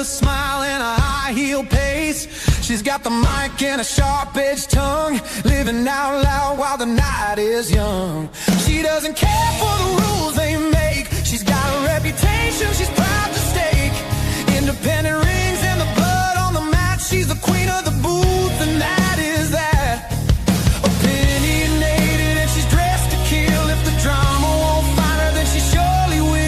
Smile and a high heel pace. She's got the mic and a sharp-edged tongue, living out loud while the night is young. She doesn't care for the rules they make. She's got a reputation she's proud to stake. Independent rings and the blood on the mat. She's the queen of the booth, and that is that. Opinionated and she's dressed to kill. If the drama won't find her, then she surely will.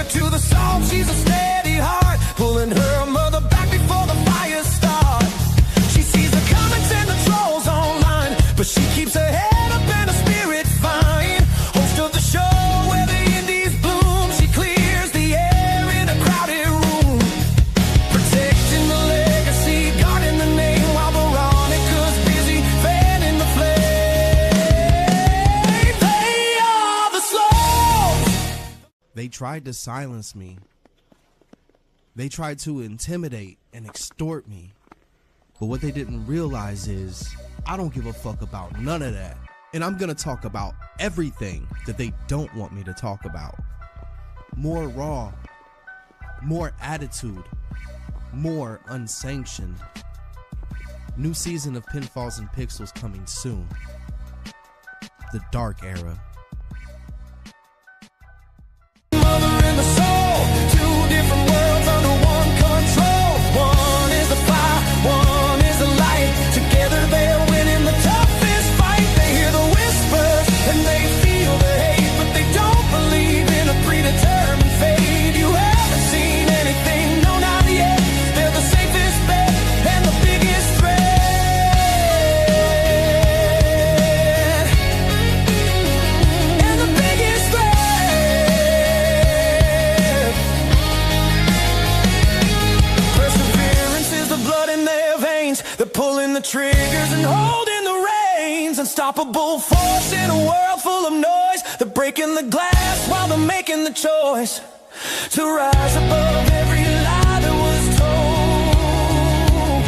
To the song, she's a steady heart, pulling her mother back before the fire starts. She sees the comments and the trolls online, but she keeps her head up and her spirit fine. Host of the show where the indies bloom, she clears the air in a crowded room, protecting the legacy, guarding the name, while Veronica's busy fanning the flame. They are the Sloanes. They tried to silence me. They tried to intimidate and extort me. But what they didn't realize is I don't give a fuck about none of that. And I'm gonna talk about everything that they don't want me to talk about. More raw, more attitude, more unsanctioned. New season of Pinfalls and Pixels coming soon. The Dark Era. Pulling the triggers and holding the reins. Unstoppable force in a world full of noise. They're breaking the glass while they're making the choice to rise above every lie that was told,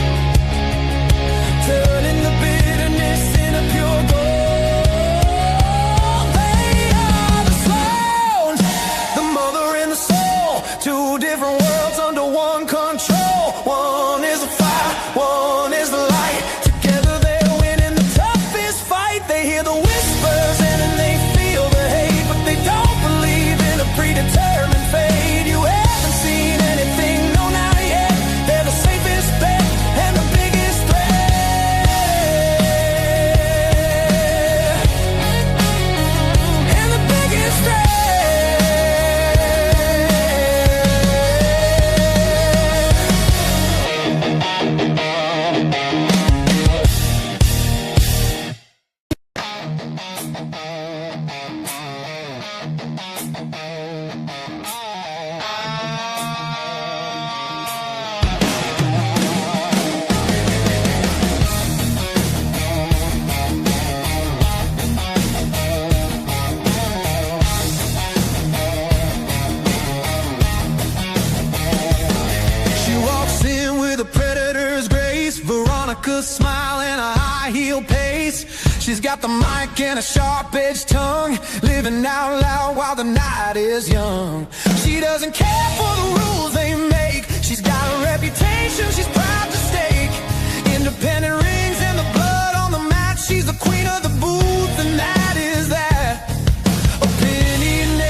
turning the bitterness into pure gold. They are the Sloanes, the mother and the soul. Two different worlds under one control. One is a fire, one is the light. Together they're winning the toughest fight. They hear the whispers and then they feel the hate, but they don't believe in a predetermined fate. You haven't seen anything, no, not yet. They're the safest bet and the biggest threat. And the biggest threat. Smile and a high heel pace. She's got the mic and a sharp-edged tongue, living out loud while the night is young. She doesn't care for the rules they make. She's got a reputation she's proud to stake. Independent rings and the blood on the mat. She's the queen of the booth, and that is that. Opinionated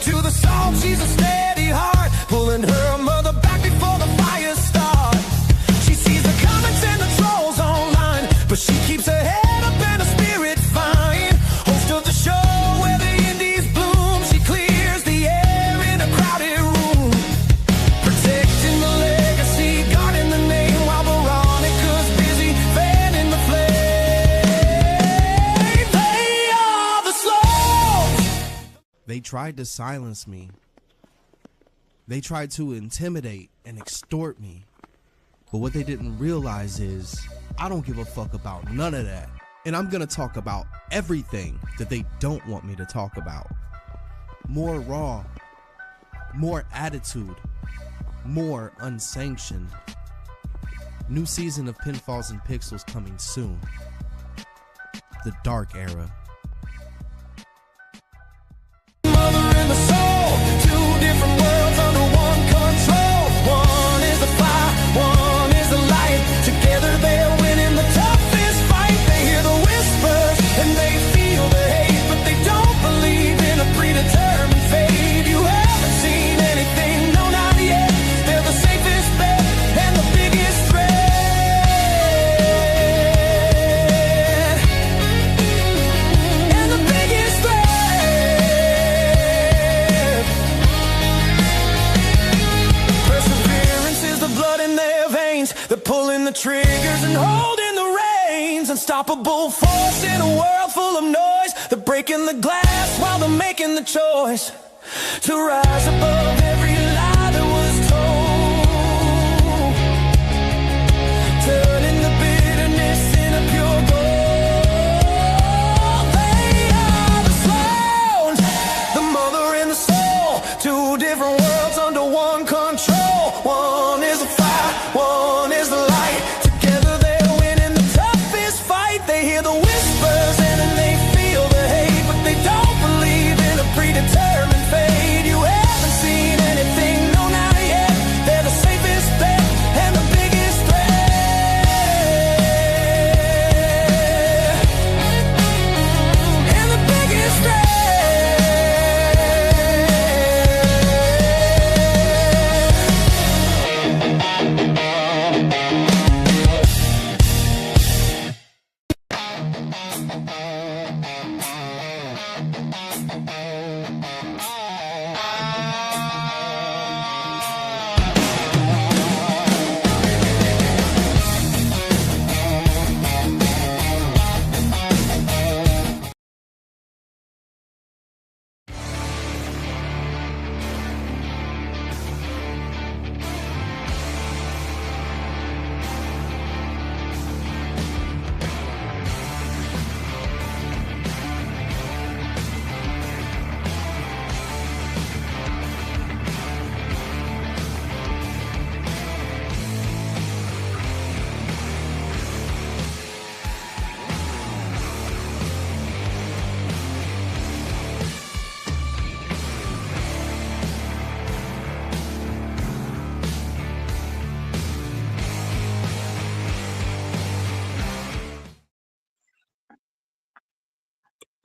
to the song. She's a steady heart, pulling her mother back before the fire starts. She sees the comments and the trolls online, but she keeps her head up and her spirit fine. Host of the show where the indies bloom, she clears the air in a crowded room, protecting the legacy, guarding the name, while Veronica's busy fanning the flame. They are the Sloanes. They tried to silence me. They tried to intimidate and extort me. But what they didn't realize is I don't give a fuck about none of that. And I'm gonna talk about everything that they don't want me to talk about. More raw, more attitude, more unsanctioned. New season of Pinfalls and Pixels coming soon. The Dark Era. Mother and the soul, two different worlds under one control. One is the fire, one is the light. Together they're winning the toughest fight. They hear the whispers and they feel the hate, but they don't believe in a predetermined fate. You haven't seen anything, no, not yet. They're the safest bet and the biggest threat. And the biggest threat. Perseverance is the blood in their veins. They're pulling the triggers and holding the reins. Unstoppable force in a world full of noise. They're breaking the glass while they're making the choice to rise above every lie that was told, turning the bitterness into pure gold. They are the Sloanes, the mother and the soul, two different worlds under one control. One is the fire, one is the light. Together they're winning the toughest fight. They hear the whispers and then they feel the hate, but they don't believe in a predetermined fate. You haven't seen anything, no, not yet. They're the safest bet and the biggest threat. And the biggest threat.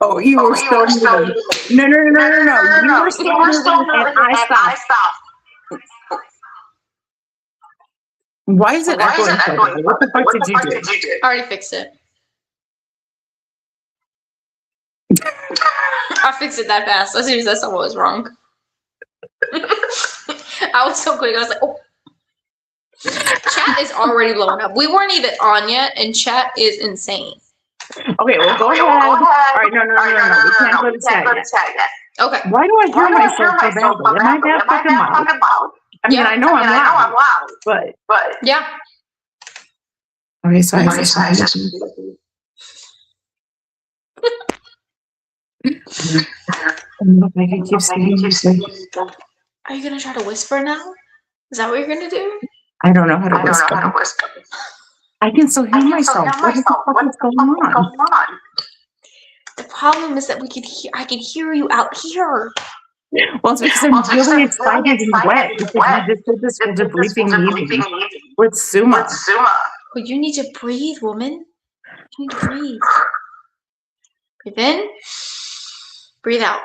Oh, you were still moving. No. You were still moving and I stopped. Why is it echoing? What the fuck did you do? I already fixed it. I fixed it that fast. As soon as I saw what was wrong. I was so quick. I was like, oh. Chat is already blowing up. We weren't even on yet, and chat is insane. Okay, well, go ahead. All right, no. We can't go to chat yet. Okay. Why do I hear myself so badly? Am I that fucking loud? I mean, I know I'm loud, but Yeah. okay, so I I can keep saying. Are you gonna try to whisper now? Is that what you're gonna do? I don't know how to whisper. I can still hear myself. What the fuck is going on? The problem is that we can hear. I can hear you out here. Well, it's because I'm really excited and wet because we just did this with the briefing meeting with Suma. Well, you need to breathe, woman. You need to breathe. Breathe in. Breathe out.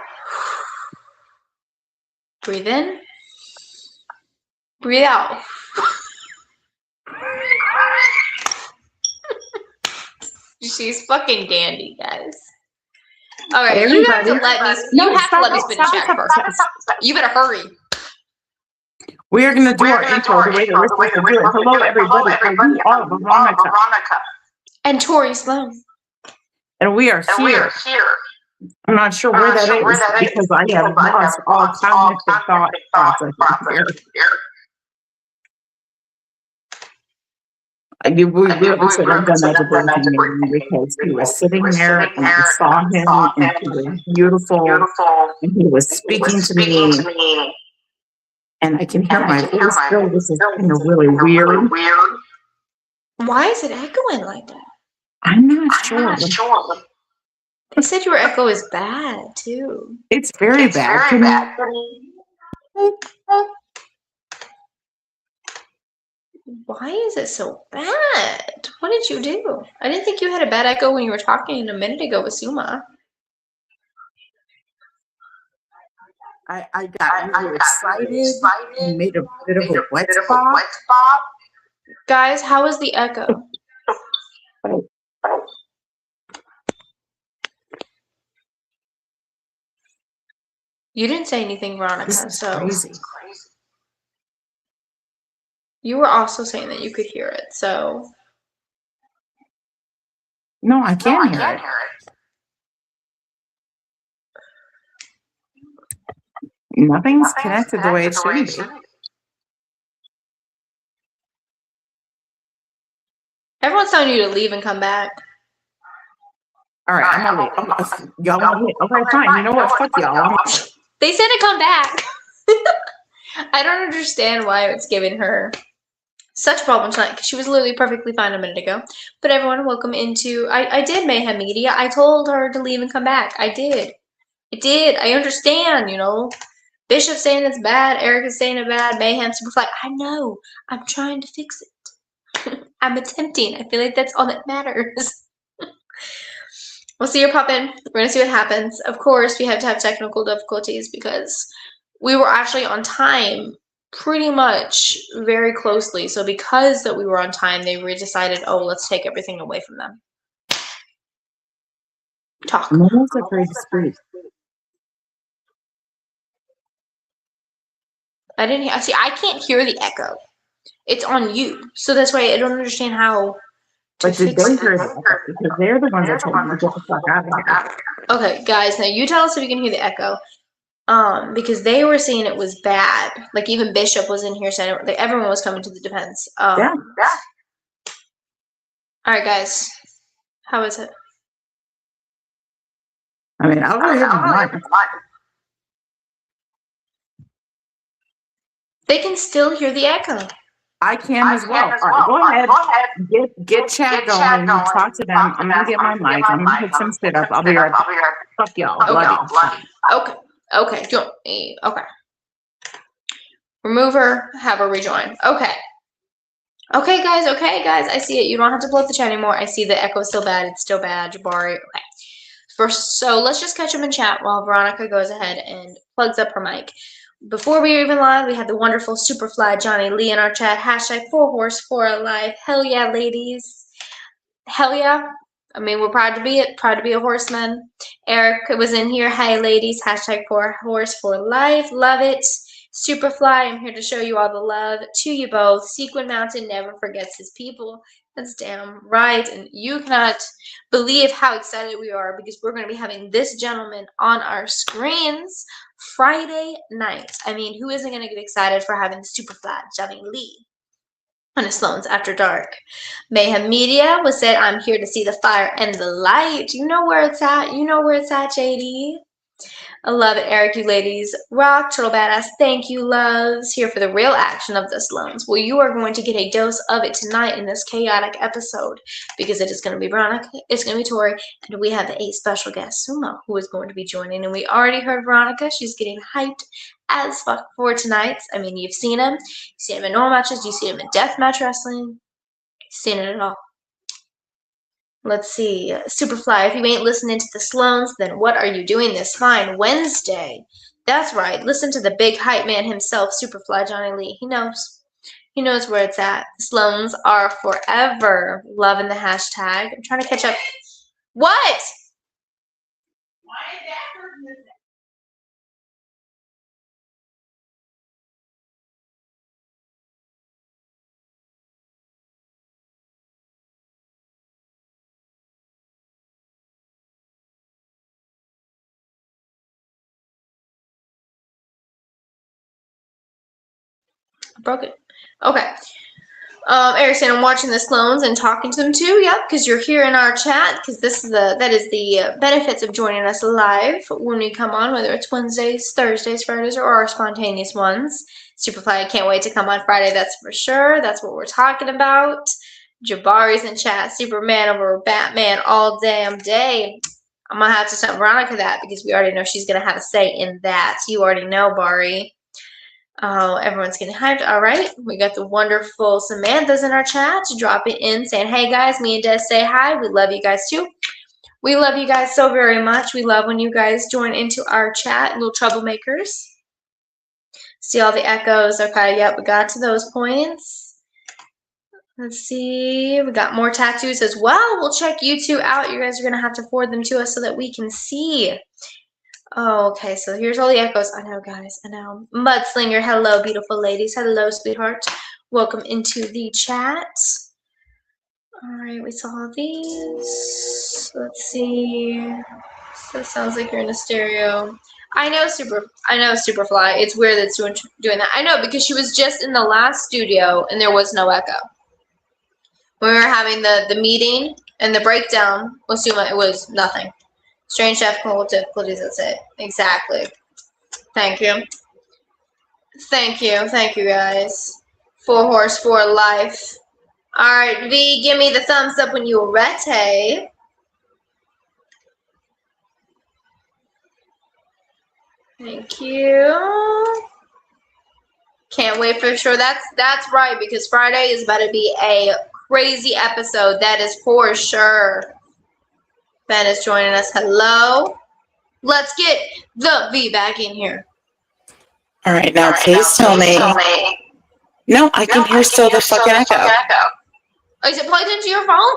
Breathe in. Breathe out. She's fucking dandy, guys. All right, you have to let me. You have to let me spin the chat first. You better hurry. We are going to do our intro the way that we're supposed to do it. Hello, everybody. And we are Veronica. And Tori Sloan. And we are here. I'm not sure where that is because I have lost all cognitive thought process here. We really should have done that to Benjamin because he was sitting there and I saw him and he was beautiful and he was speaking to me. And I can hear my voice still. This is kind of really weird. Why is it echoing like that? I'm not sure. They said your echo is bad, too. It's very bad. Why is it so bad? What did you do? I didn't think you had a bad echo when you were talking a minute ago with Suma. I got really excited and made a bit of a wet spot. Guys, how is the echo? You didn't say anything, Veronica, so crazy. You were also saying that you could hear it, so no, I can't hear it. Nothing's connected the way it should be. Everyone's telling you to leave and come back. All right, I'm gonna leave. Y'all want to leave? Okay, fine. You know what? Fuck y'all. They said to come back. I don't understand why it's giving her such problems tonight because she was literally perfectly fine a minute ago. But everyone, welcome into. I did Mayhem Media. I told her to leave and come back. I did. I understand. You know, Bishop saying it's bad. Eric is saying it's bad. Mayhem Superfly. I know. I'm trying to fix it. I'm attempting. I feel like that's all that matters. We'll see her pop in. We're going to see what happens. Of course, we have to have technical difficulties because we were actually on time pretty much very closely. So because that we were on time, they decided, oh, let's take everything away from them. Talk. Moments are very discreet. I didn't hear. See, I can't hear the echo. It's on you. So that's why I don't understand how. But did they hear the echo? Because they're the ones that told me to get the fuck out of here. Okay, guys, now you tell us if you can hear the echo. Because they were saying it was bad. Like even Bishop was in here saying it, like everyone was coming to the defense. Yeah. All right, guys, how is it? I mean, I'll go ahead and watch. They can still hear the echo. I can as well. All right, go ahead. Get chat going. Talk to them. I'm gonna get my mic. I'm gonna put some shit up. I'll be right back. Fuck y'all. Love you. Okay. Okay. Remove her. Have her rejoin. Okay. Okay, guys. I see it. You don't have to blow up the chat anymore. I see the echo is still bad. It's still bad. Jabari. Okay. So let's just catch them in chat while Veronica goes ahead and plugs up her mic. Before we were even live, we had the wonderful Superfly Johnny Lee in our chat. Hashtag 4horse for alive. Hell yeah, ladies. Hell yeah. I mean, we're proud to be it. Proud to be a horseman. Eric was in here. Hi, ladies. Hashtag 4horse for life. Love it. Superfly, I'm here to show you all the love to you both. Sequin Mountain never forgets his people. That's damn right. And you cannot believe how excited we are because we're going to be having this gentleman on our screens Friday night. I mean, who isn't going to get excited for having Superfly Johnny Lee on a Sloanes After Dark? Mayhem Media was said, I'm here to see the fire and the light. You know where it's at. JD. I love it, Eric. You ladies rock. Turtle Badass, thank you, loves. Here for the real action of the Sloanes. Well, you are going to get a dose of it tonight in this chaotic episode because it is going to be Veronica, it's going to be Tori, and we have a special guest, Suma, who is going to be joining. And we already heard Veronica. She's getting hyped as fuck for tonight. I mean, you've seen him. You've seen him in normal matches. You've seen him in deathmatch wrestling. You've seen it all. Let's see. Superfly, if you ain't listening to the Sloanes, then what are you doing this fine Wednesday? That's right. Listen to the big hype man himself, Superfly Johnny Lee. He knows. He knows where it's at. The Sloanes are forever loving the hashtag. I'm trying to catch up. What? I broke it. Okay. Eric saying I'm watching the Sloanes and talking to them too. Yep, because you're here in our chat. Because that is the benefits of joining us live when we come on, whether it's Wednesdays, Thursdays, Fridays, or our spontaneous ones. Superfly, I can't wait to come on Friday. That's for sure. That's what we're talking about. Jabari's in chat. Superman over Batman all damn day. I'm gonna have to tell Veronica that because we already know she's gonna have a say in that. You already know, Bari. Oh, everyone's getting hyped. All right. We got the wonderful Samantha's in our chat. Drop it in saying, hey, guys, me and Des say hi. We love you guys, too. We love you guys so very much. We love when you guys join into our chat, little troublemakers. See all the echoes. Okay, yep, we got to those points. Let's see. We got more tattoos as well. We'll check you two out. You guys are going to have to forward them to us so that we can see. Oh, okay, so here's all the echoes. I know, guys, I know. Mudslinger, hello, beautiful ladies. Hello, sweetheart. Welcome into the chat. All right, we saw these. Let's see. So it sounds like you're in a stereo. I know Superfly. It's weird that it's doing that. I know, because she was just in the last studio and there was no echo. When we were having the meeting and the breakdown with Suma, it was nothing. Strange technical difficulties, that's it. Exactly. Thank you. Thank you. Thank you, guys. 4 horse for life. All right, V, give me the thumbs up when you're ready. Thank you. Can't wait for sure. That's right, because Friday is about to be a crazy episode. That is for sure. Ben is joining us. Hello. Let's get the V back in here. All right, now please tell me. No, I can hear still the fucking echo. Oh, is it plugged into your phone?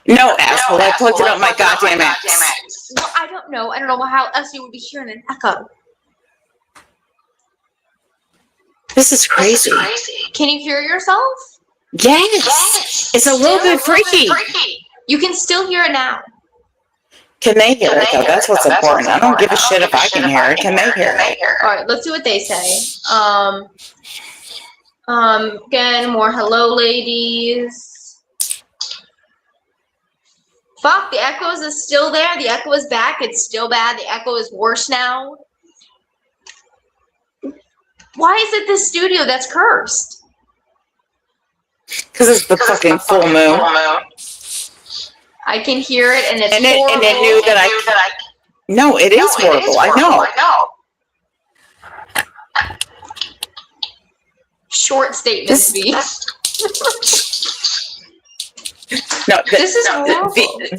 No, asshole. I plugged it up my goddamn ass. Well, I don't know. I don't know how else you would be hearing an echo. This is crazy. Can you hear yourself? Yes. It's a little bit freaky. You can still hear it now. Can they hear it, though? That's what's important. I don't give a shit if I can hear it. Can they hear it? All right, let's see what they say. Again, more hello, ladies. Fuck, the echoes is still there. The echo is back. It's still bad. The echo is worse now. Why is it this studio that's cursed? Because it's the fucking full moon. I can hear it, and it's horrible. And it knew that I... No, it is horrible. I know. Short statements, V. No, this is horrible.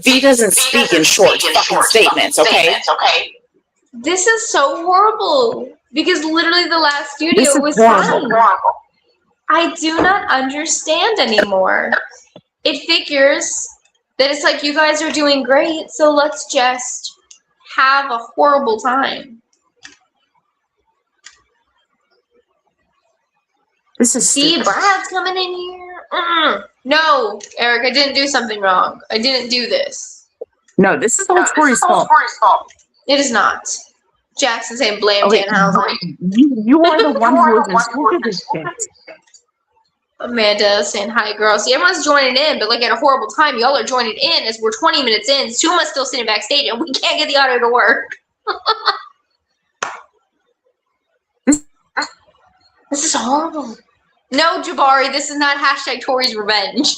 V doesn't speak in short fucking statements, okay? This is so horrible. Because literally the last studio was fine. I do not understand anymore. It figures that it's like you guys are doing great, so let's just have a horrible time. This is See, Brad's coming in here. No, Eric, I didn't do something wrong. I didn't do this. No, this is all Tori's fault. It is not. Jackson saying blame Danhausen. You are the one who was insulted this shit. Amanda saying hi, girl. See, everyone's joining in, but like at a horrible time. Y'all are joining in as we're 20 minutes in. Suma's still sitting backstage, and we can't get the audio to work. This is horrible. No, Jabari, this is not hashtag Tori's revenge.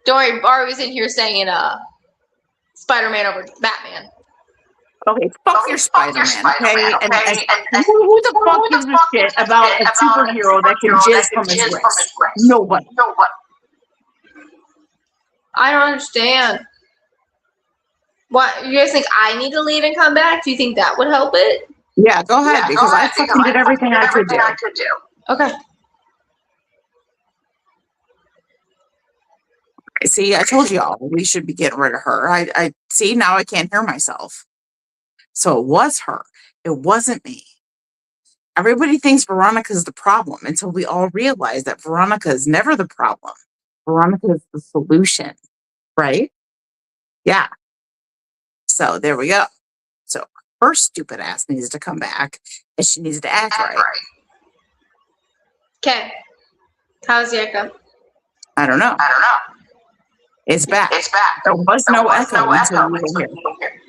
Don't worry, Bari was in here saying Spider-Man over Batman. Okay, fuck your Spider-Man, okay? And who the fuck gives a shit about a superhero that can jizz from his wrist? Nobody. I don't understand. What, you guys think I need to leave and come back? Do you think that would help it? Yeah, go ahead, because I fucking did everything I could do. Okay. See, I told y'all we should be getting rid of her. I see, now I can't hear myself. So it was her. It wasn't me. Everybody thinks Veronica's the problem until we all realize that Veronica is never the problem. Veronica is the solution, right? Yeah. So there we go. So her stupid ass needs to come back and she needs to act right. Okay. How's the echo? I don't know. It's back. There was no echo until you were here.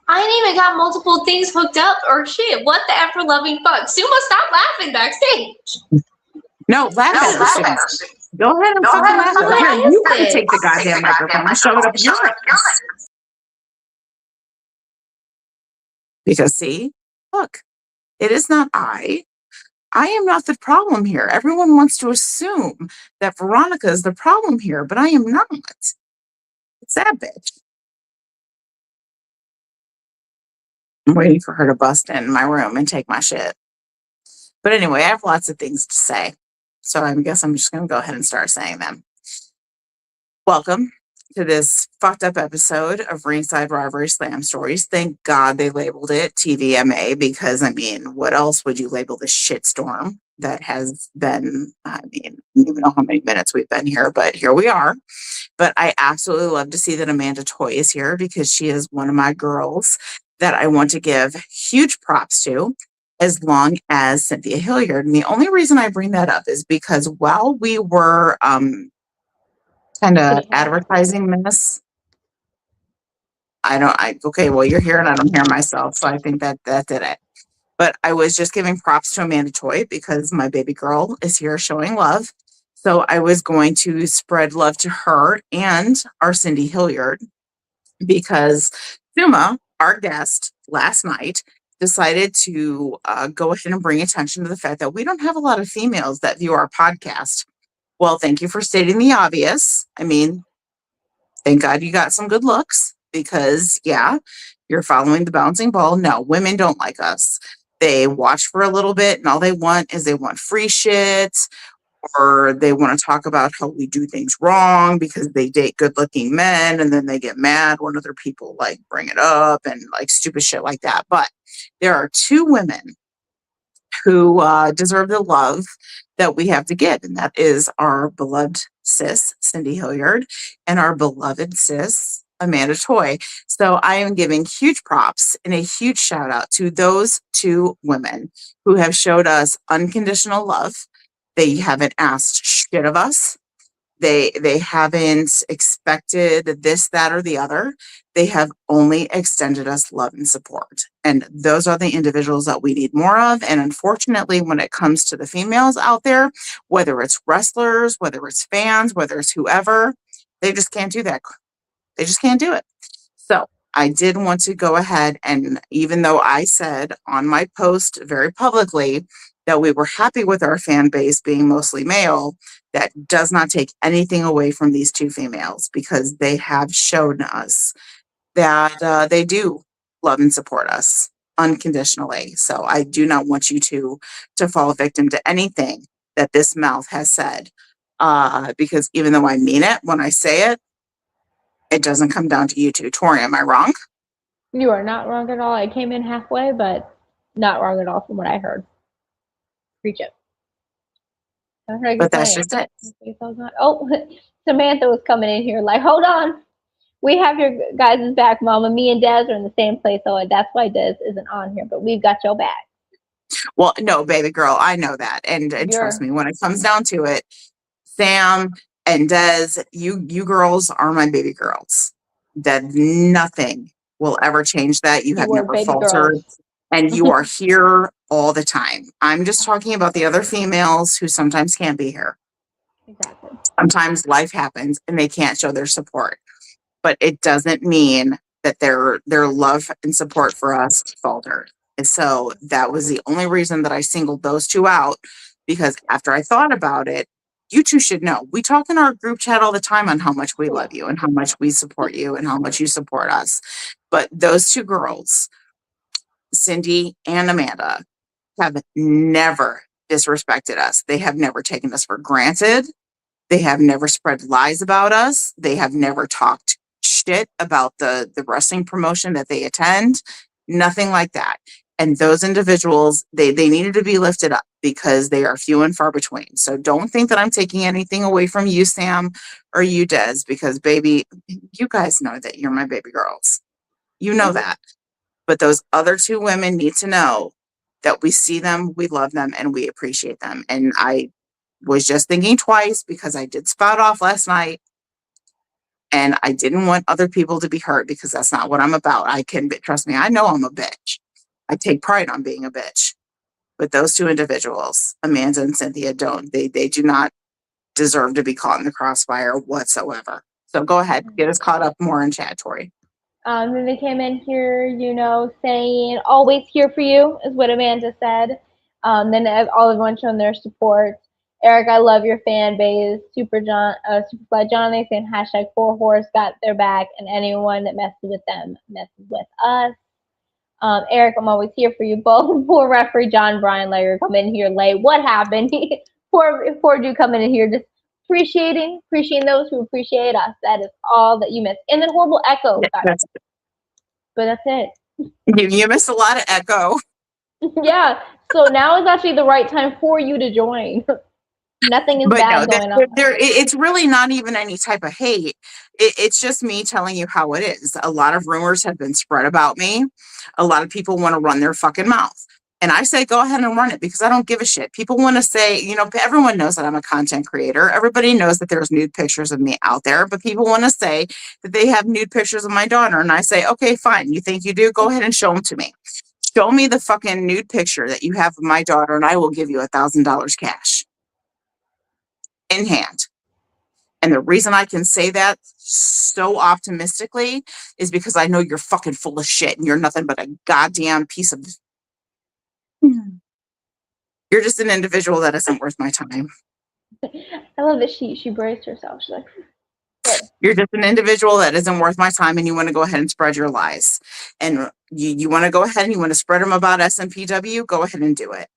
I ain't even got multiple things hooked up or shit. What the ever loving fuck? Suma, stop laughing backstage. No, laugh at her. Go ahead and fucking laugh at her. Here, you gotta take the goddamn microphone and shove it up your ass. Because see, look, it is not I. I am not the problem here. Everyone wants to assume that Veronica is the problem here, but I am not. It's that bitch. I'm waiting for her to bust in my room and take my shit. But anyway, I have lots of things to say. So I guess I'm just going to go ahead and start saying them. Welcome to this fucked up episode of Ringside Rivalries Slam Stories. Thank God they labeled it TVMA, because, I mean, what else would you label this shitstorm that has been, I mean, I don't even know how many minutes we've been here, but here we are. But I absolutely love to see that Amanda Toy is here, because she is one of my girls that I want to give huge props to, as long as Cynthia Hilliard. And the only reason I bring that up is because while we were kind of advertising this, okay, well, you're here and I don't hear myself, so I think that did it. But I was just giving props to Amanda Toy because my baby girl is here showing love. So I was going to spread love to her and our Cindy Hilliard, because Suma, our guest last night, decided to go ahead and bring attention to the fact that we don't have a lot of females that view our podcast. Well, thank you for stating the obvious. I mean, thank God you got some good looks, because, yeah, you're following the bouncing ball. No, women don't like us. They watch for a little bit, and all they want is free shit, or they want to talk about how we do things wrong because they date good-looking men, and then they get mad when other people like bring it up and like stupid shit like that. But there are two women who deserve the love that we have to give, and that is our beloved sis Cindy Hilliard and our beloved sis Amanda Toy. So I am giving huge props and a huge shout out to those two women who have showed us unconditional love. They haven't asked shit of us. They haven't expected this, that, or the other. They have only extended us love and support. And those are the individuals that we need more of. And unfortunately, when it comes to the females out there, whether it's wrestlers, whether it's fans, whether it's whoever, they just can't do that. They just can't do it. So I did want to go ahead, and even though I said on my post very publicly that we were happy with our fan base being mostly male, that does not take anything away from these two females, because they have shown us that they do love and support us unconditionally. So I do not want you to fall victim to anything that this mouth has said, because even though I mean it when I say it, it doesn't come down to you two. Tori, am I wrong? You are not wrong at all. I came in halfway, but not wrong at all from what I heard. Preach it. But that's just it. Oh, Samantha was coming in here like, hold on. We have your guys' back, Mama. Me and Des are in the same place, so that's why Des isn't on here, but we've got your back. Well, no, baby girl, I know that. And trust me, when it comes down to it, Sam and Des, you girls are my baby girls. That nothing will ever change that. You have never faltered. And you are here all the time. I'm just talking about the other females who sometimes can't be here. Exactly. Sometimes life happens and they can't show their support. But it doesn't mean that their love and support for us faltered. And so that was the only reason that I singled those two out, because after I thought about it, you two should know. We talk in our group chat all the time on how much we love you and how much we support you and how much you support us. But those two girls, Cindy and Amanda, have never disrespected us. They have never taken us for granted. They have never spread lies about us. They have never talked shit about the wrestling promotion that they attend. Nothing like that. And those individuals, they needed to be lifted up because they are few and far between. So don't think that I'm taking anything away from you, Sam, or you, Des, because baby, you guys know that you're my baby girls. You know that. But those other two women need to know that we see them, we love them, and we appreciate them. And I was just thinking twice because I did spout off last night and I didn't want other people to be hurt because that's not what I'm about. Trust me, I know I'm a bitch. I take pride on being a bitch. But those two individuals, Amanda and Cynthia, they do not deserve to be caught in the crossfire whatsoever. So go ahead, get us caught up more in chat, Tori. Then they came in here, saying, always here for you, is what Amanda said. Then all everyone showing their support. Eric, I love your fan base. Superfly John, they saying hashtag 4Horse got their back, and anyone that messes with them messes with us. Eric, I'm always here for you both. Poor referee John Bryan Layer come in here late. What happened? poor dude coming in here just appreciating those who appreciate us. That is all that you miss. And then horrible echo. But that's it. You missed a lot of echo. Yeah. So now is actually the right time for you to join. Nothing is bad going on. It's really not even any type of hate. It's just me telling you how it is. A lot of rumors have been spread about me. A lot of people want to run their fucking mouth. And I say, go ahead and run it because I don't give a shit. People want to say, everyone knows that I'm a content creator. Everybody knows that there's nude pictures of me out there, but people want to say that they have nude pictures of my daughter. And I say, okay, fine. You think you do? Go ahead and show them to me. Show me the fucking nude picture that you have of my daughter and I will give you $1,000 cash in hand. And the reason I can say that so optimistically is because I know you're fucking full of shit and you're nothing but a goddamn piece of... You're just an individual that isn't worth my time. I love that she braced herself. She's like, you're just an individual that isn't worth my time and you want to go ahead and spread your lies. And you want to go ahead and you want to spread them about SMPW, go ahead and do it.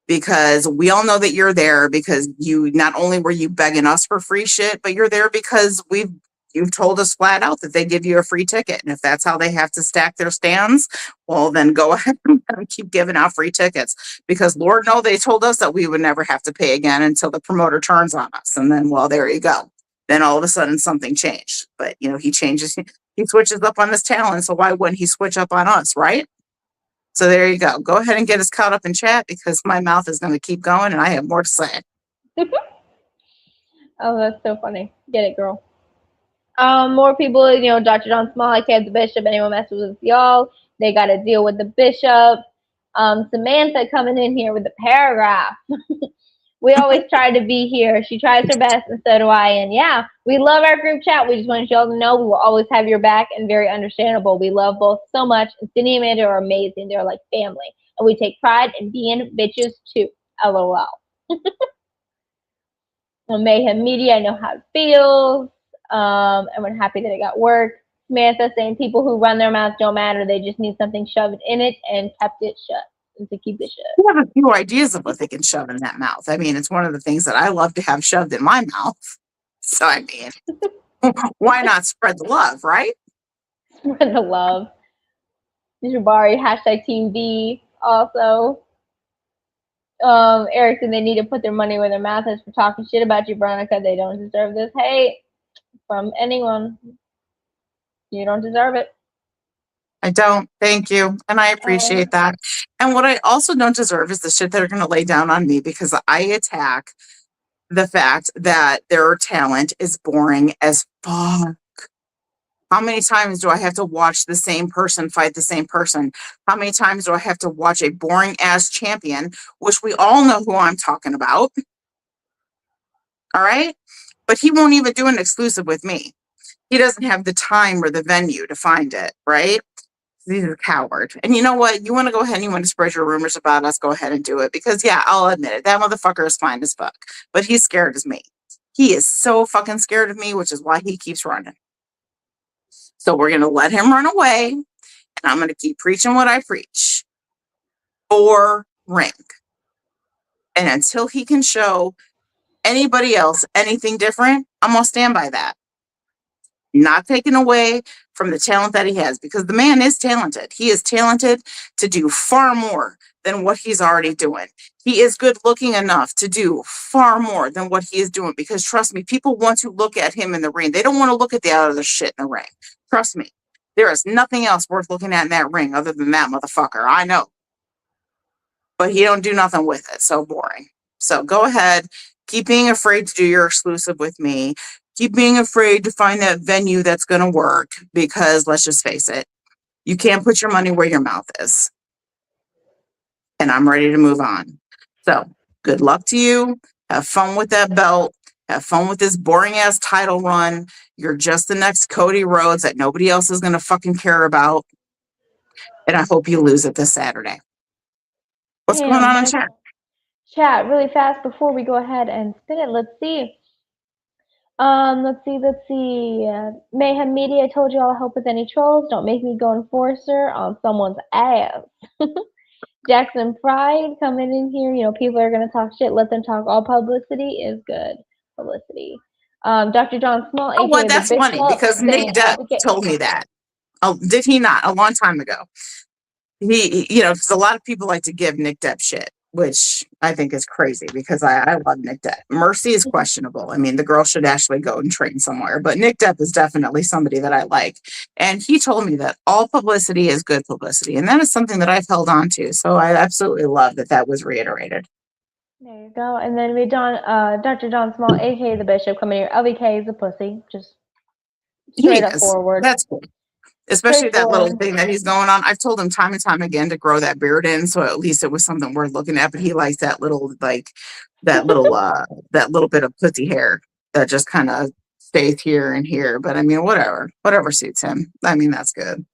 Because we all know that you're there because you not only were you begging us for free shit, but you're there because you've told us flat out that they give you a free ticket. And if that's how they have to stack their stands, well, then go ahead and keep giving out free tickets. Because Lord knows they told us that we would never have to pay again until the promoter turns on us. And then, well, there you go. Then all of a sudden something changed. But, he changes, he switches up on his talent. So why wouldn't he switch up on us, right? So there you go. Go ahead and get us caught up in chat because my mouth is going to keep going and I have more to say. Oh, that's so funny. Get it, girl. More people, Dr. John Small, the bishop. Anyone messes with y'all, they got to deal with the bishop. Samantha coming in here with the paragraph. We always try to be here. She tries her best, and so do I. And yeah, we love our group chat. We just want y'all to know we will always have your back and very understandable. We love both so much. And Cindy and Amanda are amazing. They're like family. And we take pride in being bitches too. LOL. Mayhem Media, I know how it feels. And we're happy that it got work. Samantha saying people who run their mouths don't matter. They just need something shoved in it and kept it shut. To keep it shut. We have a few ideas of what they can shove in that mouth. I mean, it's one of the things that I love to have shoved in my mouth. So, I mean, why not spread the love, right? Spread the love. Jabari, hashtag Team B also. Eric said they need to put their money where their mouth is for talking shit about you, Veronica. They don't deserve this hate from anyone. You don't deserve it. I don't. Thank you. And I appreciate that. And what I also don't deserve is the shit that are going to lay down on me because I attack the fact that their talent is boring as fuck. How many times do I have to watch the same person fight the same person? How many times do I have to watch a boring ass champion, which we all know who I'm talking about? All right. But he won't even do an exclusive with me. He doesn't have the time or the venue to find it. Right. He's a coward. And you know what? You want to go ahead and you want to spread your rumors about us, go ahead and do it. Because, yeah, I'll admit it. That motherfucker is fine as fuck. But he's scared as me. He is so fucking scared of me, which is why he keeps running. So we're going to let him run away. And I'm going to keep preaching what I preach. Or Ring. And until he can show anybody else anything different, I'm going to stand by that. Not taken away from the talent that he has, because the man is talented. He is talented to do far more than what he's already doing. He is good looking enough to do far more than what he is doing, because trust me, people want to look at him in the ring. They don't want to look at the other shit in the ring. Trust me. There is nothing else worth looking at in that ring other than that motherfucker. I know. But he don't do nothing with it. So boring. So go ahead. Keep being afraid to do your exclusive with me. Keep being afraid to find that venue that's going to work, because let's just face it, you can't put your money where your mouth is. And I'm ready to move on. So good luck to you. Have fun with that belt. Have fun with this boring ass title run. You're just the next Cody Rhodes that nobody else is going to fucking care about. And I hope you lose it this Saturday. What's going on in chat? Chat really fast before we go ahead and spin it. Let's see. Let's see. Mayhem Media, I told you I'll help with any trolls. Don't make me go enforcer on someone's ass. Jackson Pride coming in here. You know, people are going to talk shit. Let them talk. All publicity is good publicity. Dr. John Small. Oh, well, that's funny, because Nick Depp told me that. Oh, did he not? A long time ago. He you know, because a lot of people like to give Nick Depp shit, which I think is crazy, because I love Nick Depp. Mercy is questionable. I mean, the girl should actually go and train somewhere. But Nick Depp is definitely somebody that I like. And he told me that all publicity is good publicity. And that is something that I've held on to. So I absolutely love that that was reiterated. There you go. And then we Dr. John Small, aka the Bishop, coming here. LBK is a pussy. Just straight up forward. That's cool. Especially that little thing that he's going on. I've told him time and time again to grow that beard in, so at least it was something worth looking at. But he likes that little, that little bit of pussy hair that just kind of stays here and here. But I mean, whatever suits him. I mean, that's good.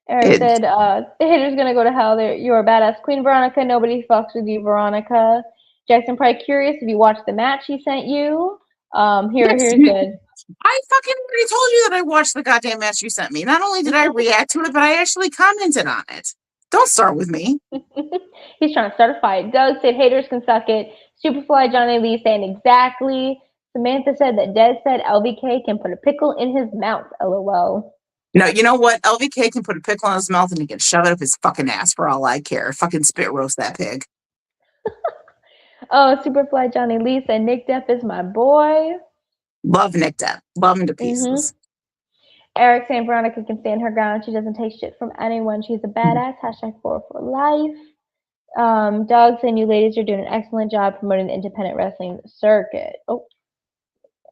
Eric said, the hater's gonna go to hell. You're a badass queen, Veronica. Nobody fucks with you, Veronica. Jackson, probably curious if you watched the match he sent you. Here's good. I fucking already told you that I watched the goddamn match you sent me. Not only did I react to it, but I actually commented on it. Don't start with me. He's trying to start a fight. Doug said haters can suck it. Superfly Johnny Lee saying exactly. Samantha said that Des said LVK can put a pickle in his mouth. LOL. No, you know what? LVK can put a pickle in his mouth and he can shove it up his fucking ass for all I care. Fucking spit roast that pig. Oh, Superfly Johnny Lee said Nick Depp is my boy. Love Nick Depp. Love him to pieces. Eric saying Veronica can stand her ground. She doesn't take shit from anyone. She's a badass. Hashtag 4 for life. Doug saying you ladies are doing an excellent job promoting the independent wrestling circuit. Oh,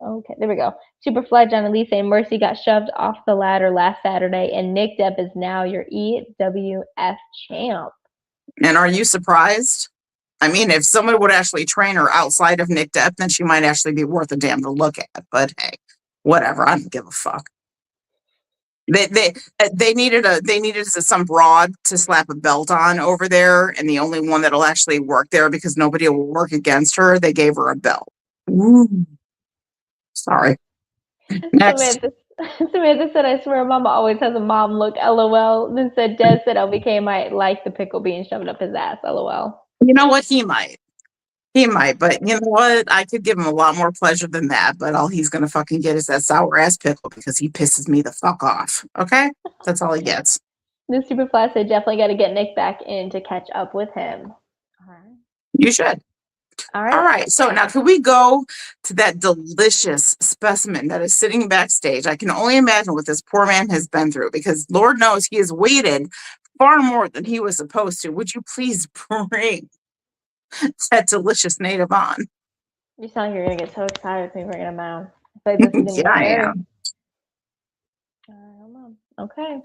okay. There we go. Superfly Johnny Lee saying Mercy got shoved off the ladder last Saturday and Nick Depp is now your EWF champ. And are you surprised? I mean, if someone would actually train her outside of Nick Depp, then she might actually be worth a damn to look at. But hey, whatever. I don't give a fuck. They needed some broad to slap a belt on over there, and the only one that'll actually work there because nobody will work against her. They gave her a belt. Ooh. Sorry. Next. Samantha said, "I swear, Mama always has a mom look." LOL. Then said, Des said LBK might like the pickle being shoved up his ass. LOL. You know what? He might, but you know what? I could give him a lot more pleasure than that, but all he's going to fucking get is that sour ass pickle because he pisses me the fuck off. Okay? That's all he gets. The Superfly said, definitely got to get Nick back in to catch up with him. All right. You should. All right. So now can we go to that delicious specimen that is sitting backstage? I can only imagine what this poor man has been through because Lord knows he has waited far more than he was supposed to. Would you please bring that delicious native on? You sound like you're going to get so excited with me bringing him out. Like this is yeah, I am. Okay.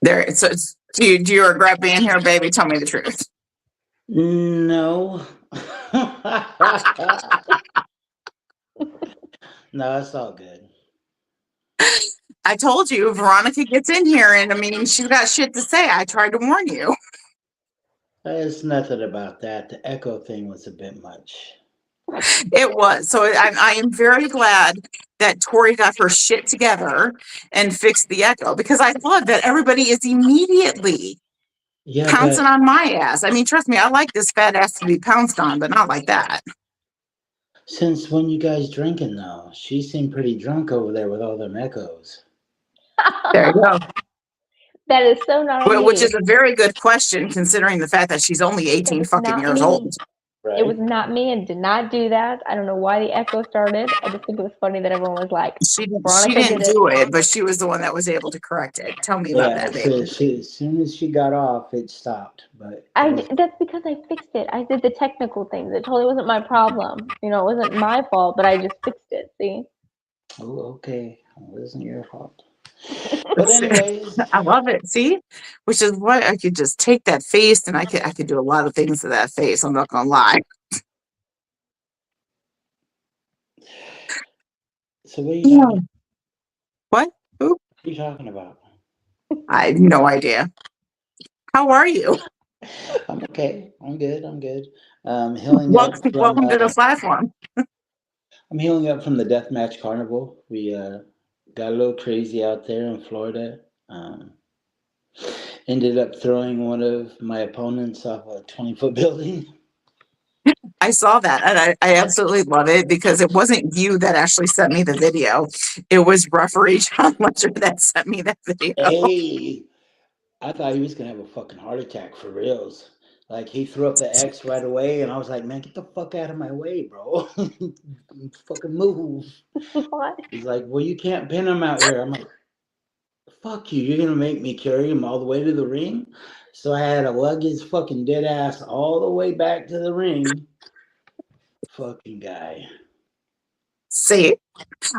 There. So do you regret being here, baby? Tell me the truth. No. No, it's all good. I told you, Veronica gets in here, and I mean, she's got shit to say. I tried to warn you. There's nothing about that. The echo thing was a bit much. It was. So I am very glad that Tori got her shit together and fixed the echo, because I thought that everybody is immediately pouncing on my ass. I mean, trust me, I like this fat ass to be pounced on, but not like that. Since when you guys drinking though? She seemed pretty drunk over there with all them echoes. There you go. That is so not on Which me. is a very good question, considering the fact that she's only 18 fucking years old. Right. It was not me and did not do that. I don't know why the echo started. I just think it was funny that everyone was like, she didn't do it, but she was the one that was able to correct it. Tell me about that, baby. So as soon as she got off, it stopped. But that's because I fixed it. I did the technical things. It totally wasn't my problem. You know, it wasn't my fault, but I just fixed it. See? Oh, okay. Well, it wasn't your fault. But anyways, I love it. See, which is why I could just take that face, and I could do a lot of things to that face. I'm not gonna lie. So what are you talking about? What? Who? What are you talking about? I have no idea. How are you? I'm okay. I'm good. Healing up from, welcome to the platform. I'm healing up from the Deathmatch Carnival. We got a little crazy out there in Florida. Ended up throwing one of my opponents off a 20-foot building. I saw that, and I absolutely love it, because it wasn't you that actually sent me the video. It was referee John Ledger that sent me that video. Hey, I thought he was going to have a fucking heart attack for reals. Like, he threw up the X right away, and I was like, man, get the fuck out of my way, bro. Fucking move. What? He's like, well, you can't pin him out here. I'm like, fuck you. You're going to make me carry him all the way to the ring? So I had to lug his fucking dead ass all the way back to the ring. Fucking guy. See,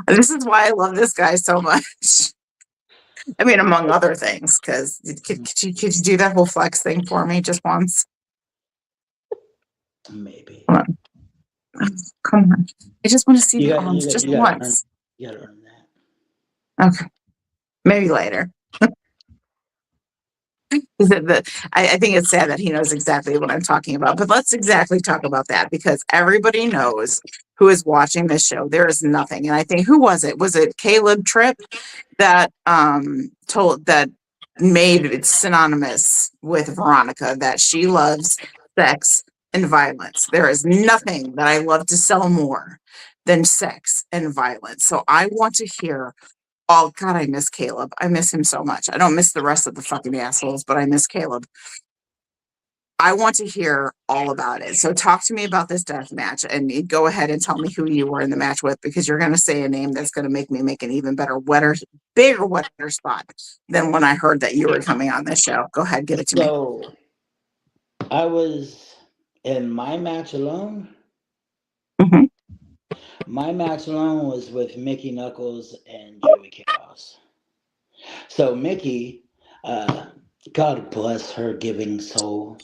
this is why I love this guy so much. I mean, among other things, because could you do that whole flex thing for me just once? Maybe. Come on. I just want to see the arms just once. You gotta earn that. Okay. Maybe later. I think it's sad that he knows exactly what I'm talking about, but let's exactly talk about that, because everybody knows who is watching this show. There is nothing. And I think, who was it? Was it Caleb Tripp that made it synonymous with Veronica, that she loves sex and violence? There is nothing that I love to sell more than sex and violence. So I want to hear. Oh, God, I miss Caleb. I miss him so much. I don't miss the rest of the fucking assholes, but I miss Caleb. I want to hear all about it. So talk to me about this death match, and go ahead and tell me who you were in the match with, because you're going to say a name that's going to make me make an even better, bigger wetter spot than when I heard that you were coming on this show. Go ahead, give it to me. So I was in my match alone. Mm-hmm. My match alone was with Mickey Knuckles and Joey Chaos. So Mickey, God bless her giving soul,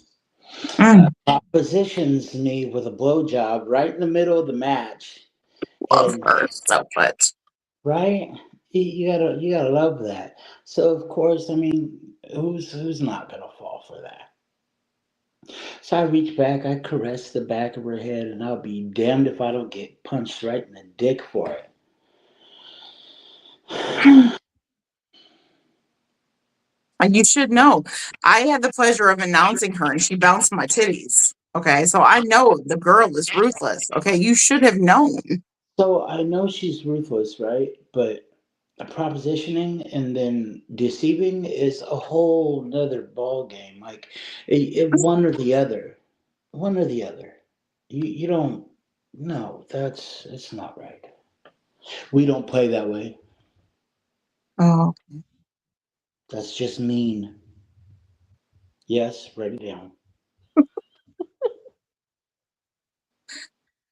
positions me with a blowjob right in the middle of the match. Love her so much. Right? You gotta love that. So of course, I mean, who's not gonna fall for that? So I reach back, I caress the back of her head, and I'll be damned if I don't get punched right in the dick for it. And you should know, I had the pleasure of announcing her, and she bounced my titties. Okay, so I know the girl is ruthless. Okay, you should have known. So I know she's ruthless, right? But propositioning and then deceiving is a whole nother ball game. Like one or the other, one or the other. You don't. No, it's not right. We don't play that way. Oh, That's just mean. Yes, write it down.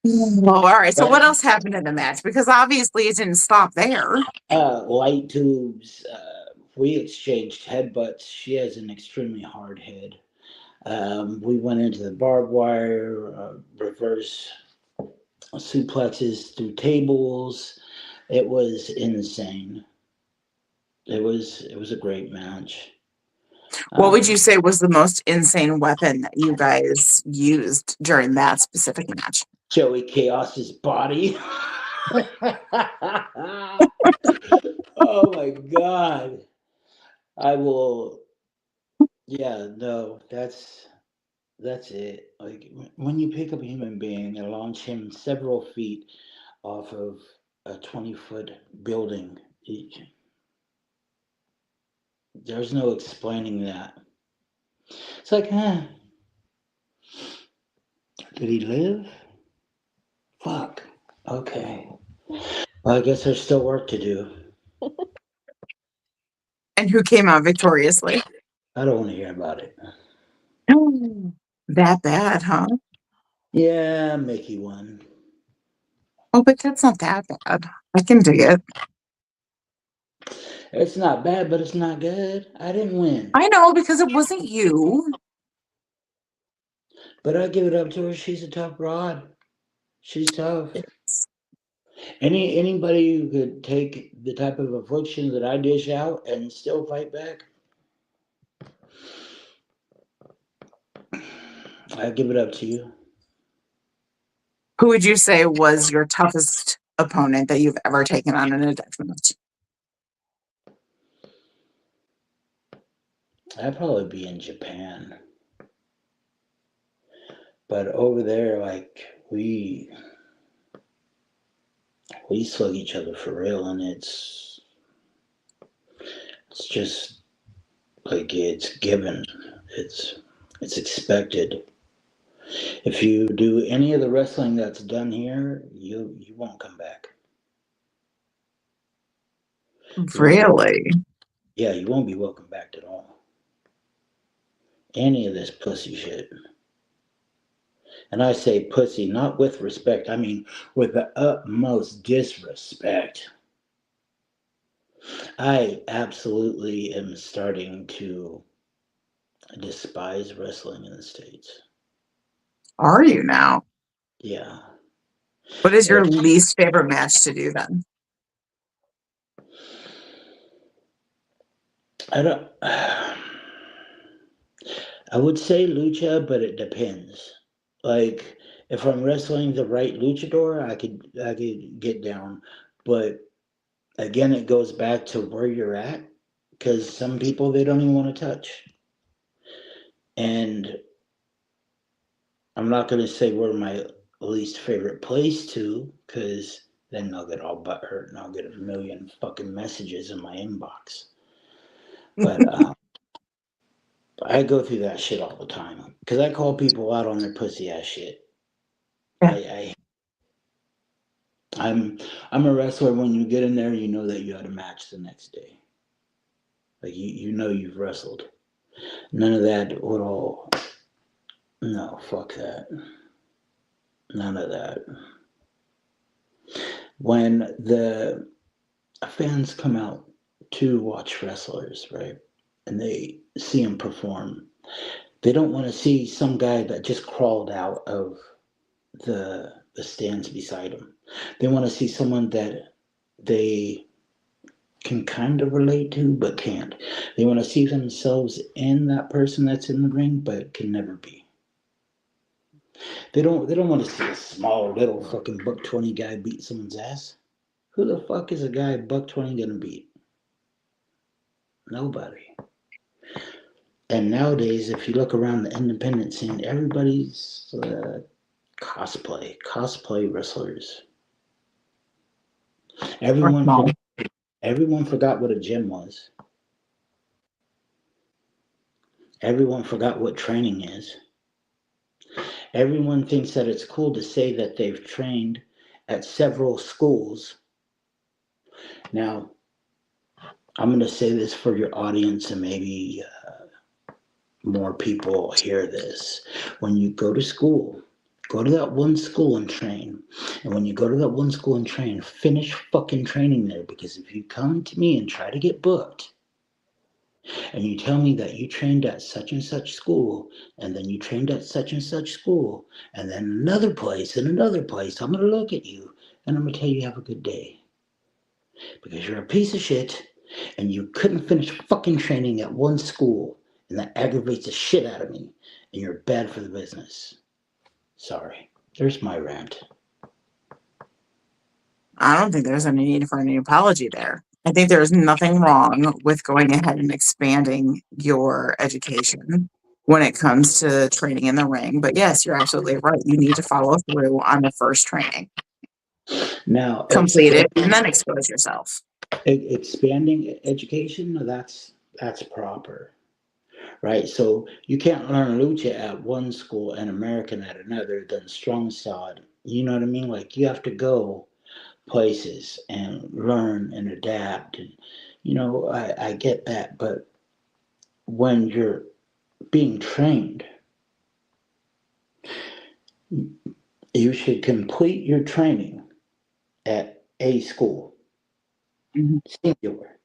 well, all right. So what else happened in the match? Because obviously it didn't stop there. Light tubes. We exchanged headbutts. She has an extremely hard head. We went into the barbed wire, reverse suplexes through tables. It was insane. It was a great match. What would you Um, say was the most insane weapon that you guys used during that specific match? Joey Chaos's body. Oh my god. I will. Yeah, no, that's it. Like when you pick up a human being and launch him several feet off of a 20-foot building, there's no explaining that. It's like, did he live? Fuck. Okay. Well, I guess there's still work to do. And who came out victoriously? I don't want to hear about it. That bad, huh? Yeah, Mickey won. Oh, but that's not that bad. I can dig it. It's not bad, but it's not good. I didn't win. I know because it wasn't you. But I give it up to her. She's a tough broad. She's tough. Anybody who could take the type of affliction that I dish out and still fight back, I give it up to you. Who would you say was your toughest opponent that you've ever taken on in a death match? I'd probably be in Japan. But over there, like we slug each other for real, and it's just like it's given. It's expected. If you do any of the wrestling that's done here, you won't come back. Really? Yeah, you won't be welcome back at all. Any of this pussy shit. And I say pussy not with respect, I mean with the utmost disrespect. I absolutely am starting to despise wrestling in the States. Are you now? Yeah. What is your least favorite match to do then? I don't. I would say lucha, but it depends. Like if I'm wrestling the right luchador, I could get down. But again, it goes back to where you're at, because some people they don't even want to touch. And I'm not going to say where my least favorite place to, because then they'll get all butthurt and I'll get a million fucking messages in my inbox. But I go through that shit all the time because I call people out on their pussy ass shit. Yeah. I'm a wrestler. When you get in there, you know that you had a match the next day. Like you know you've wrestled. None of that would all. No, fuck that. None of that. When the fans come out to watch wrestlers, right, and they see them perform, they don't want to see some guy that just crawled out of the stands beside him. They want to see someone that they can kind of relate to but can't. They want to see themselves in that person that's in the ring but can never be. They don't want to see a small little fucking buck 20 guy beat someone's ass. Who the fuck is a guy buck 20 gonna beat? Nobody. And nowadays, if you look around the independent scene, everybody's cosplay wrestlers. Everyone forgot what a gym was. Everyone forgot what training is. Everyone thinks that it's cool to say that they've trained at several schools. Now, I'm going to say this for your audience and maybe more people hear this. When you go to school, go to that one school and train. And when you go to that one school and train, finish fucking training there. Because if you come to me and try to get booked, and you tell me that you trained at such and such school, and then you trained at such and such school, and then another place and another place, I'm going to look at you and I'm going to tell you have a good day. Because you're a piece of shit and you couldn't finish fucking training at one school, and that aggravates the shit out of me, and you're bad for the business. Sorry. There's my rant. I don't think there's any need for any apology there. I think there's nothing wrong with going ahead and expanding your education when it comes to training in the ring. But yes, you're absolutely right. You need to follow through on the first training, Now, complete it, and then expose yourself. expanding education, that's proper, right? So you can't learn lucha at one school and American at another, then strong sod. You know what I mean? Like you have to go places and learn and adapt, and I get that, but when you're being trained, you should complete your training at a school, singular,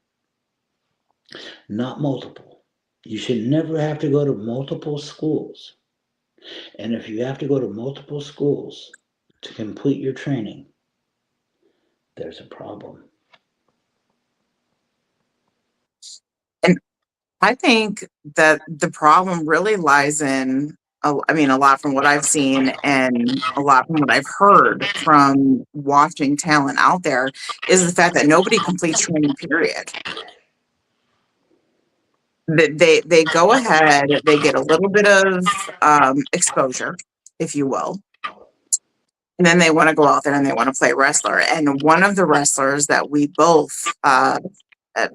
not multiple. You should never have to go to multiple schools. And if you have to go to multiple schools to complete your training, there's a problem. And I think that the problem really lies in, I mean, a lot from what I've seen and a lot from what I've heard from watching talent out there is the fact that nobody completes training, period. They go ahead, they get a little bit of exposure, if you will, and then they want to go out there and they want to play wrestler. And one of the wrestlers that we both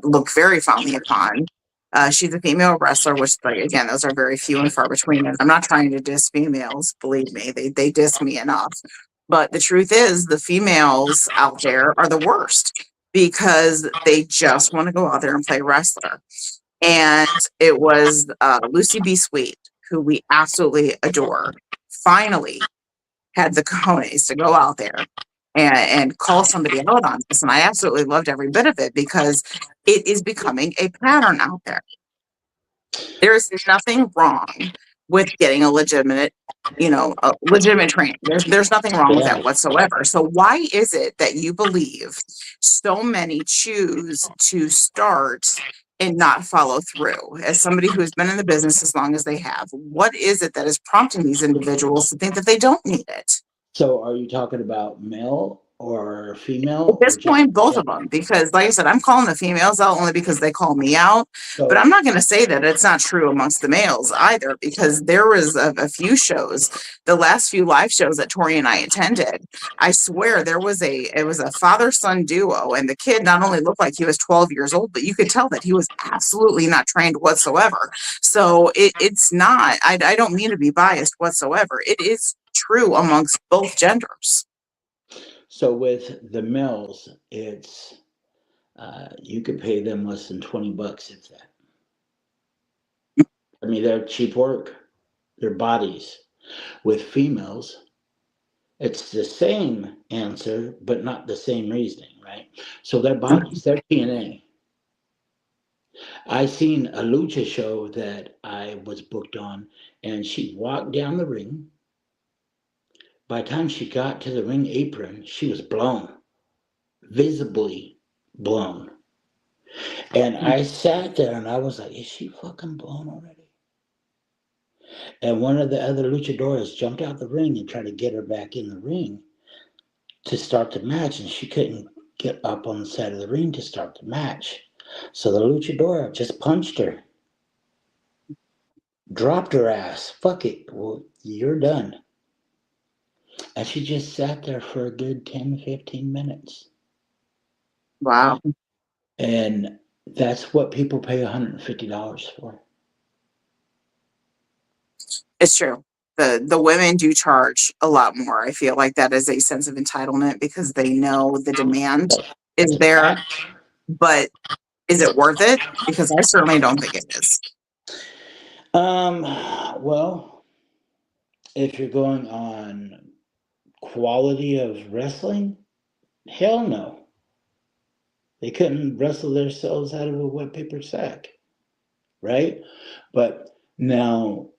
look very fondly upon, she's a female wrestler, which, like, again, those are very few and far between. And I'm not trying to diss females, believe me, they diss me enough. But the truth is, the females out there are the worst because they just want to go out there and play wrestler. And it was Lucy B. Sweet, who we absolutely adore, finally had the cojones to go out there and call somebody out on this. And I absolutely loved every bit of it because it is becoming a pattern out there. There is nothing wrong with getting a legitimate training. There's nothing wrong with that whatsoever. So why is it that you believe so many choose to start and not follow through? As somebody who's been in the business as long as they have, what is it that is prompting these individuals to think that they don't need it? So are you talking about male or female? At this point, both of them, because like I said, I'm calling the females out only because they call me out. But I'm not going to say that it's not true amongst the males either, because there was a few shows, the last few live shows that Tori and I attended. I swear it was a father-son duo, and the kid not only looked like he was 12 years old, but you could tell that he was absolutely not trained whatsoever. So it's not, I don't mean to be biased whatsoever. It is true amongst both genders. So with the males, it's you could pay them less than $20 if that. I mean, they're cheap work. Their bodies. With females, it's the same answer, but not the same reasoning, right? So their bodies, their DNA. I seen a lucha show that I was booked on, and she walked down the ring. By the time she got to the ring apron, she was blown, visibly blown. And I sat there and I was like, is she fucking blown already? And one of the other luchadores jumped out the ring and tried to get her back in the ring to start the match, and she couldn't get up on the side of the ring to start the match. So the luchadora just punched her, dropped her ass. Fuck it. Well, you're done. And she just sat there for a good 10, 15 minutes. Wow. And that's what people pay $150 for. It's true. The women do charge a lot more. I feel like that is a sense of entitlement because they know the demand is there. But is it worth it? Because I certainly don't think it is. Well, if you're going on quality of wrestling, hell no. They couldn't wrestle themselves out of a wet paper sack, right? But now,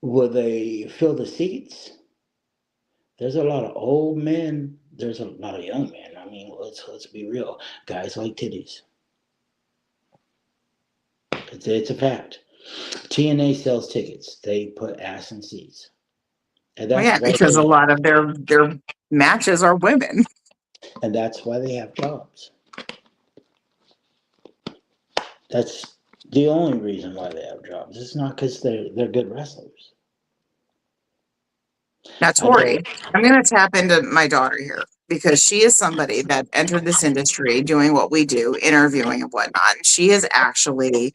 will they fill the seats? There's a lot of old men. There's a lot of young men. I mean, let's be real. Guys like titties. It's a fact. TNA sells tickets. They put ass in seats. And Well, that's yeah, why because a lot of their matches are women. they have jobs. That's the only reason why they have jobs. It's not because they're good wrestlers. Now, I know. Tori, I'm going to tap into my daughter here because she is somebody that entered this industry doing what we do, interviewing and whatnot. And she has actually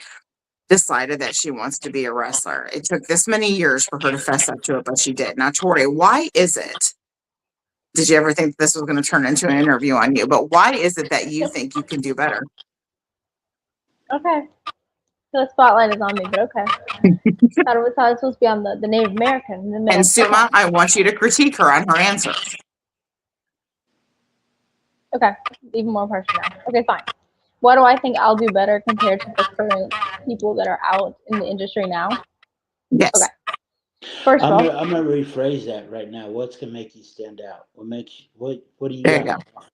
decided that she wants to be a wrestler. It took this many years for her to fess up to it, but she did. Now, Tori, why is it? Did you ever think this was going to turn into an interview on you? But why is it that you think you can do better? Okay. So the spotlight is on me, but okay. Thought it was supposed to be on the Native American in the middle. And Suma, Okay. I want you to critique her on her answer. Okay. Even more pressure now. Okay, fine. What do I think I'll do better compared to the current people that are out in the industry now? Yes. Okay. First of all, I'm gonna rephrase that right now. What's gonna make you stand out? What do you There you got? go.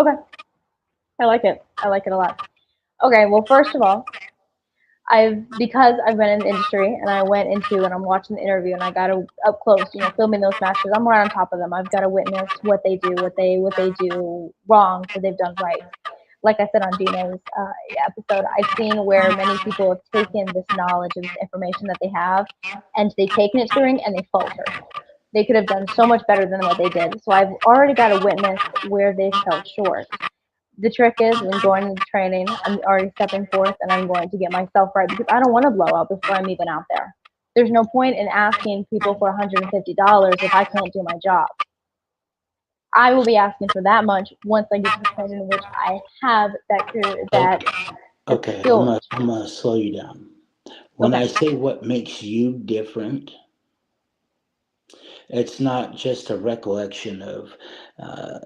okay. I like it. I like it a lot. Okay, well, first of all, because I've been in the industry and I went into and I'm watching the interview and I got to up close, filming those matches. I'm right on top of them. I've got to witness what they do, what they do wrong, what they've done right. Like I said on Dino's episode, I've seen where many people have taken this knowledge and this information that they have, and they've taken it to the ring and they falter. They could have done so much better than what they did. So I've already got to witness where they fell short. The trick is when going into training, I'm already stepping forth and I'm going to get myself right because I don't want to blow out before I'm even out there. There's no point in asking people for $150 if I can't do my job. I will be asking for that much once I get to the point in which I have that Okay, skill. I'm gonna slow you down. When Okay. I say what makes you different, it's not just a recollection of uh,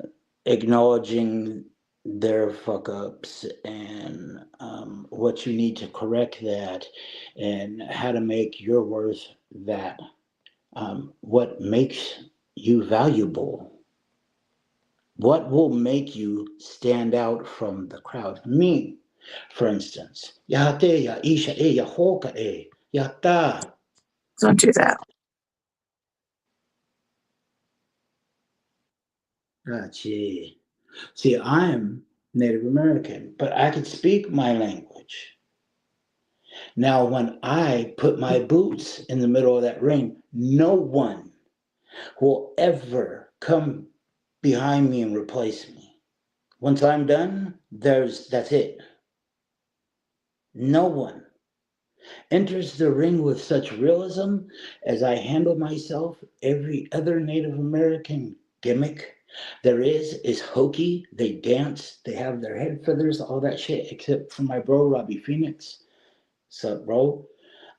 acknowledging their fuck ups and what you need to correct that and how to make your worth that. What makes you valuable? What will make you stand out from the crowd? Me, for instance. Yate ya isha e ya hoka e. Yata. Don't do that. Gotcha. See, I'm Native American, but I can speak my language. Now, when I put my boots in the middle of that ring, no one will ever come behind me and replace me. Once I'm done, that's it. No one enters the ring with such realism as I handle myself. Every other Native American gimmick there is hokey. They dance, they have their head feathers, all that shit, except for my bro, Robbie Phoenix. Sup, bro?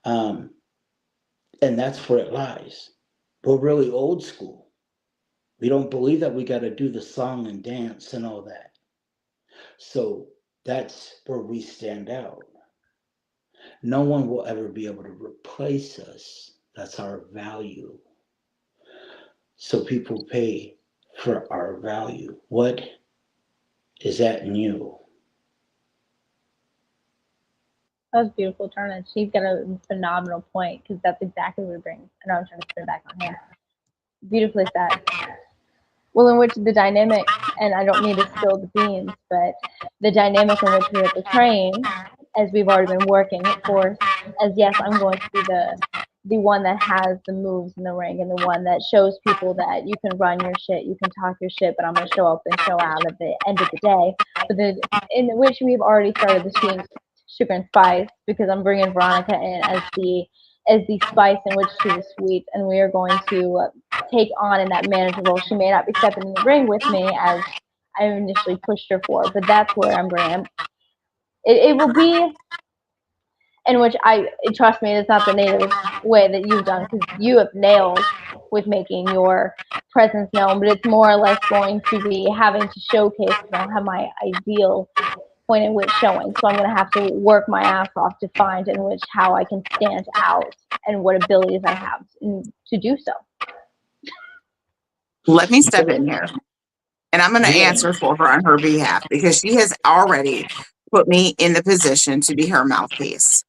Um, and that's where it lies. We're really old school. We don't believe that we got to do the song and dance and all that. So that's where we stand out. No one will ever be able to replace us. That's our value. So people pay for our value. What is that in you? That was a beautiful turn, and she's got a phenomenal point because that's exactly what it brings. I know I'm trying to spin it back on him. Beautifully said. Well, in which the dynamic, and I don't mean to spill the beans, but the dynamic in which we are portraying, as we've already been working, of course, as yes, I'm going to be the one that has the moves in the ring and the one that shows people that you can run your shit, you can talk your shit, but I'm going to show up and show out at the end of the day. But in which we've already started the sugar and spice because I'm bringing Veronica in as the spice in which to the sweet, and we are going to take on in that manager role. She may not be stepping in the ring with me as I initially pushed her for, but that's where I'm bringing. It will be in which trust me, it's not the native way that you've done because you have nailed with making your presence known, but it's more or less going to be having to showcase because I don't have my ideal point in which showing. So I'm going to have to work my ass off to find in which how I can stand out and what abilities I have to do so. Let me step in here. And I'm going to Yeah. answer for her on her behalf because she has already put me in the position to be her mouthpiece.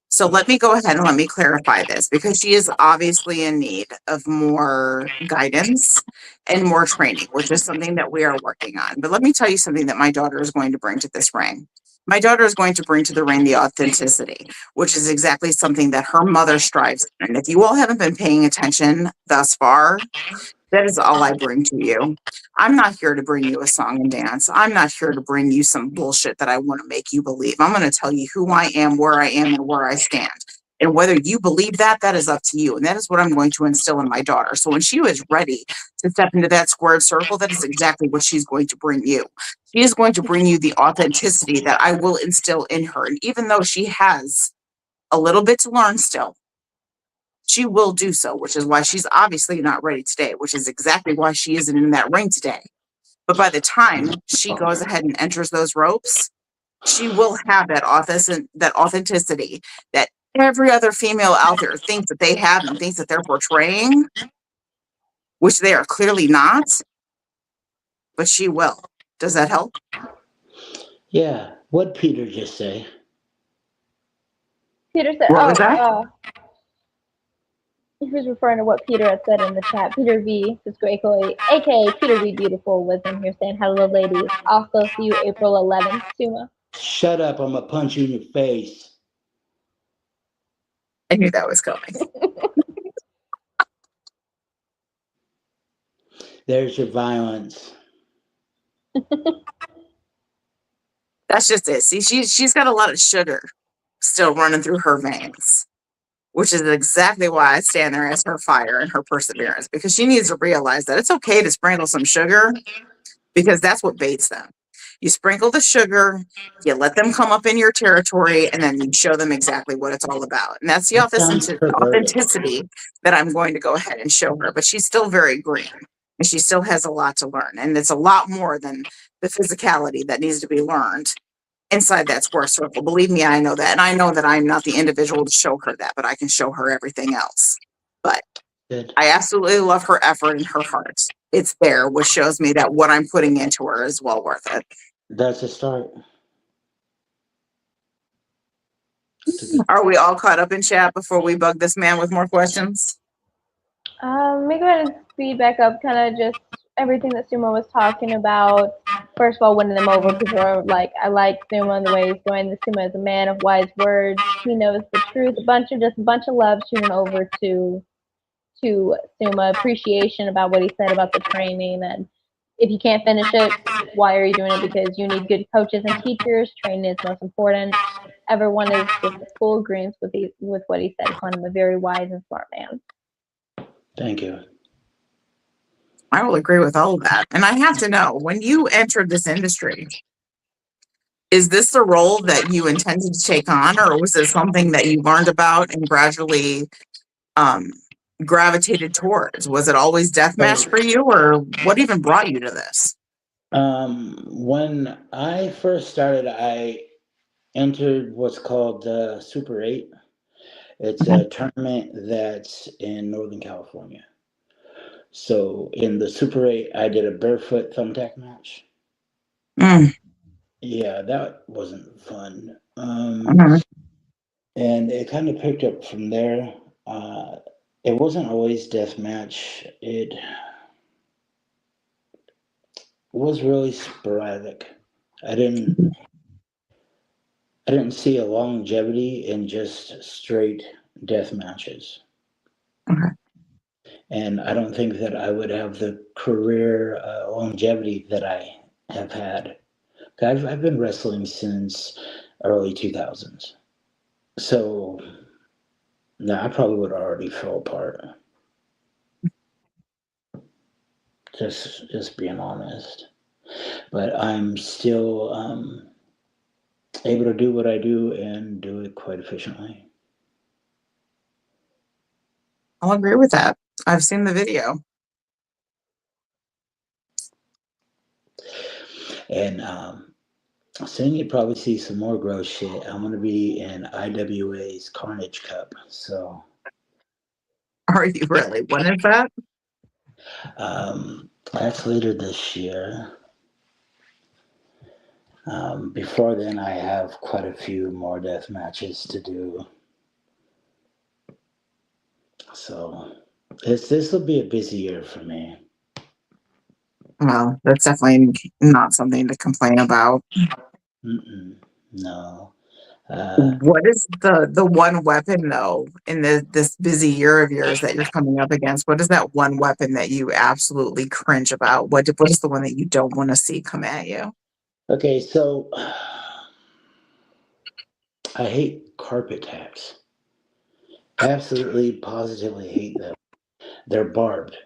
So let me go ahead and let me clarify this, because she is obviously in need of more guidance and more training, which is something that we are working on. But let me tell you something that my daughter is going to bring to this ring. My daughter is going to bring to the ring the authenticity, which is exactly something that her mother strives for. And if you all haven't been paying attention thus far, that is all I bring to you. I'm not here to bring you a song and dance. I'm not here to bring you some bullshit that I want to make you believe. I'm going to tell you who I am, and where I stand. And whether you believe that, that is up to you. And that is what I'm going to instill in my daughter. So when she is ready to step into that squared circle, that is exactly what she's going to bring you. She is going to bring you the authenticity that I will instill in her. And even though she has a little bit to learn still, she will do so, which is why she's obviously not ready today, which is exactly why she isn't in that ring today. But by the time she goes ahead and enters those ropes, she will have that authenticity that every other female out there thinks that they have and thinks that they're portraying, which they are clearly not, but she will. Does that help? Yeah. What'd Peter just say? Peter said, What was that? he was referring to what Peter had said in the chat. Peter V, Cisco aka Peter V Beautiful, was in here saying, hello, ladies. Also, see you April 11th, Suma. Shut up, I'm gonna punch you in your face. I knew that was coming. There's your violence. That's just it. See, she's got a lot of sugar still running through her veins, which is exactly why I stand there as her fire and her perseverance, because she needs to realize that it's okay to sprinkle some sugar, because that's what baits them. You sprinkle the sugar, you let them come up in your territory, and then you show them exactly what it's all about. And that's the That sounds perverted. authenticity that I'm going to go ahead and show her. But she's still very green, and she still has a lot to learn. And it's a lot more than the physicality that needs to be learned inside that square circle. Believe me, I know that. And I know that I'm not the individual to show her that, but I can show her everything else. But Good. I absolutely love her effort and her heart. It's there, which shows me that what I'm putting into her is well worth it. That's a start. Are we all caught up in chat before we bug this man with more questions? Let me go ahead and speed back up kind of just everything that Suma was talking about. First of all, winning them over. People are like, I like Suma and the way he's going. The Suma is a man of wise words. He knows the truth. A bunch of love shooting over to Suma. Appreciation about what he said about the training, and if you can't finish it, why are you doing it? Because you need good coaches and teachers. Training is most important. Everyone is just full agreement with what he said. Calling him a very wise and smart man. Thank you. I will agree with all of that. And I have to know, when you entered this industry, is this the role that you intended to take on, or was it something that you learned about and gradually gravitated towards? Was it always deathmatch for you, or what even brought you to this? When I first started, I entered what's called the Super 8. It's a tournament that's in Northern California. So in the Super 8, I did a barefoot thumbtack match. Yeah, that wasn't fun. And it kind of picked up from there. It wasn't always deathmatch. It was really sporadic. I didn't see a longevity in just straight death matches. Okay. And I don't think that I would have the career longevity that I have had. I've been wrestling since early 2000s. So, no, I probably would already fall apart. Just being honest. But I'm still able to do what I do and do it quite efficiently. I'll agree with that. I've seen the video. And soon you'll probably see some more gross shit. I'm going to be in IWA's Carnage Cup. So, Are you really? When is that? that's later this year. Before then, I have quite a few more death matches to do. So this will be a busy year for me. Well, that's definitely not something to complain about. No. What is the one weapon though in this busy year of yours that you're coming up against? What is that one weapon that you absolutely cringe about? What is the one that you don't want to see come at you? Okay, so I hate carpet taps. Absolutely, positively hate them. They're barbed.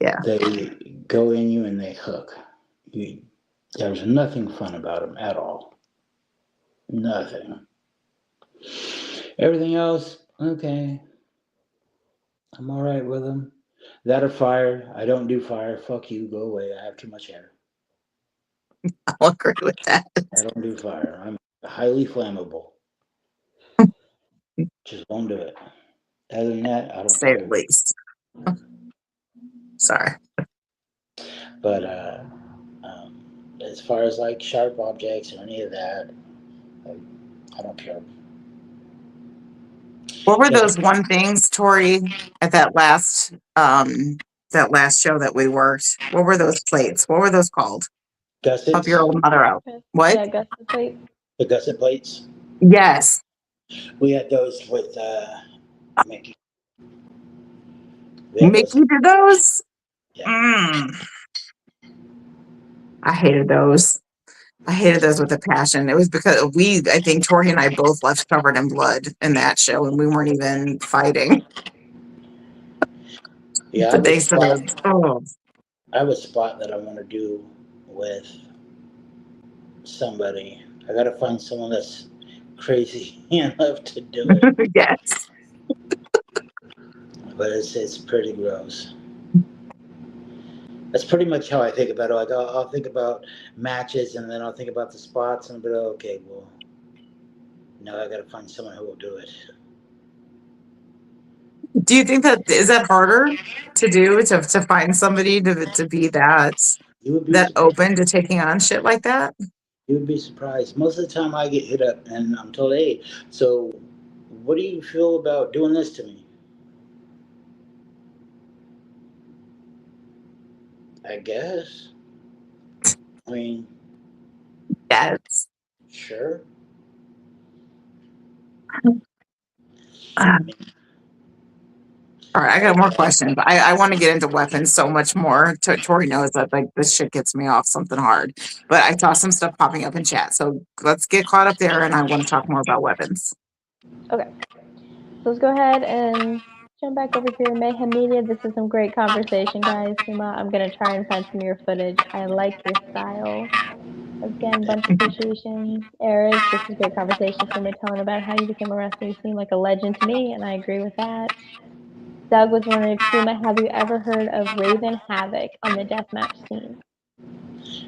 Yeah. They go in you and they hook. There's nothing fun about them at all. Nothing. Everything else, okay. I'm all right with them. That or fire. I don't do fire. Fuck you. Go away. I have too much hair. I'll agree with that. I don't do fire. I'm highly flammable. Just won't do it. Other than that, I don't Say care. the least. Sorry. But as far as like sharp objects or any of that, I don't care. What were Yeah, those one things, Tori, at that last show that we worked? What were those plates? What were those called? Help your gussets, old mother out. What? Yeah, gusset plate. the gusset plates. Yes. We had those with Mickey. We had those. Mickey did those? Yeah. Mm, I hated those. I hated those with a passion. It was because I think Tori and I both left covered in blood in that show, and we weren't even fighting. Yeah, But they said, oh, I have a spot that I want to do with somebody. I gotta find someone that's crazy enough to do it, yes. but it's pretty gross. That's pretty much how I think about it. Like I'll think about matches, and then I'll think about the spots, and I'll be like, okay, well, now I gotta find someone who will do it. Do you think that is that harder to do to find somebody to be You would be that surprised. open to taking on shit like that? You would be surprised. Most of the time, I get hit up, and I'm told, hey, so what do you feel about doing this to me? I guess. I mean, Yes. sure. Uh, all right, I got more questions. I want to get into weapons so much more. Tori knows that like this shit gets me off something hard. But I saw some stuff popping up in chat, so let's get caught up there, and I want to talk more about weapons. Okay. So let's go ahead and jump back over here. Mayhem Media, this is some great conversation, guys. Suma, I'm going to try and find some of your footage. I like your style. Again, bunch of appreciation. Eric, this is great conversation. Suma telling about how you became a wrestler. You seem like a legend to me, and I agree with that. Doug was wondering, Suma, have you ever heard of Raven Havoc on the deathmatch scene?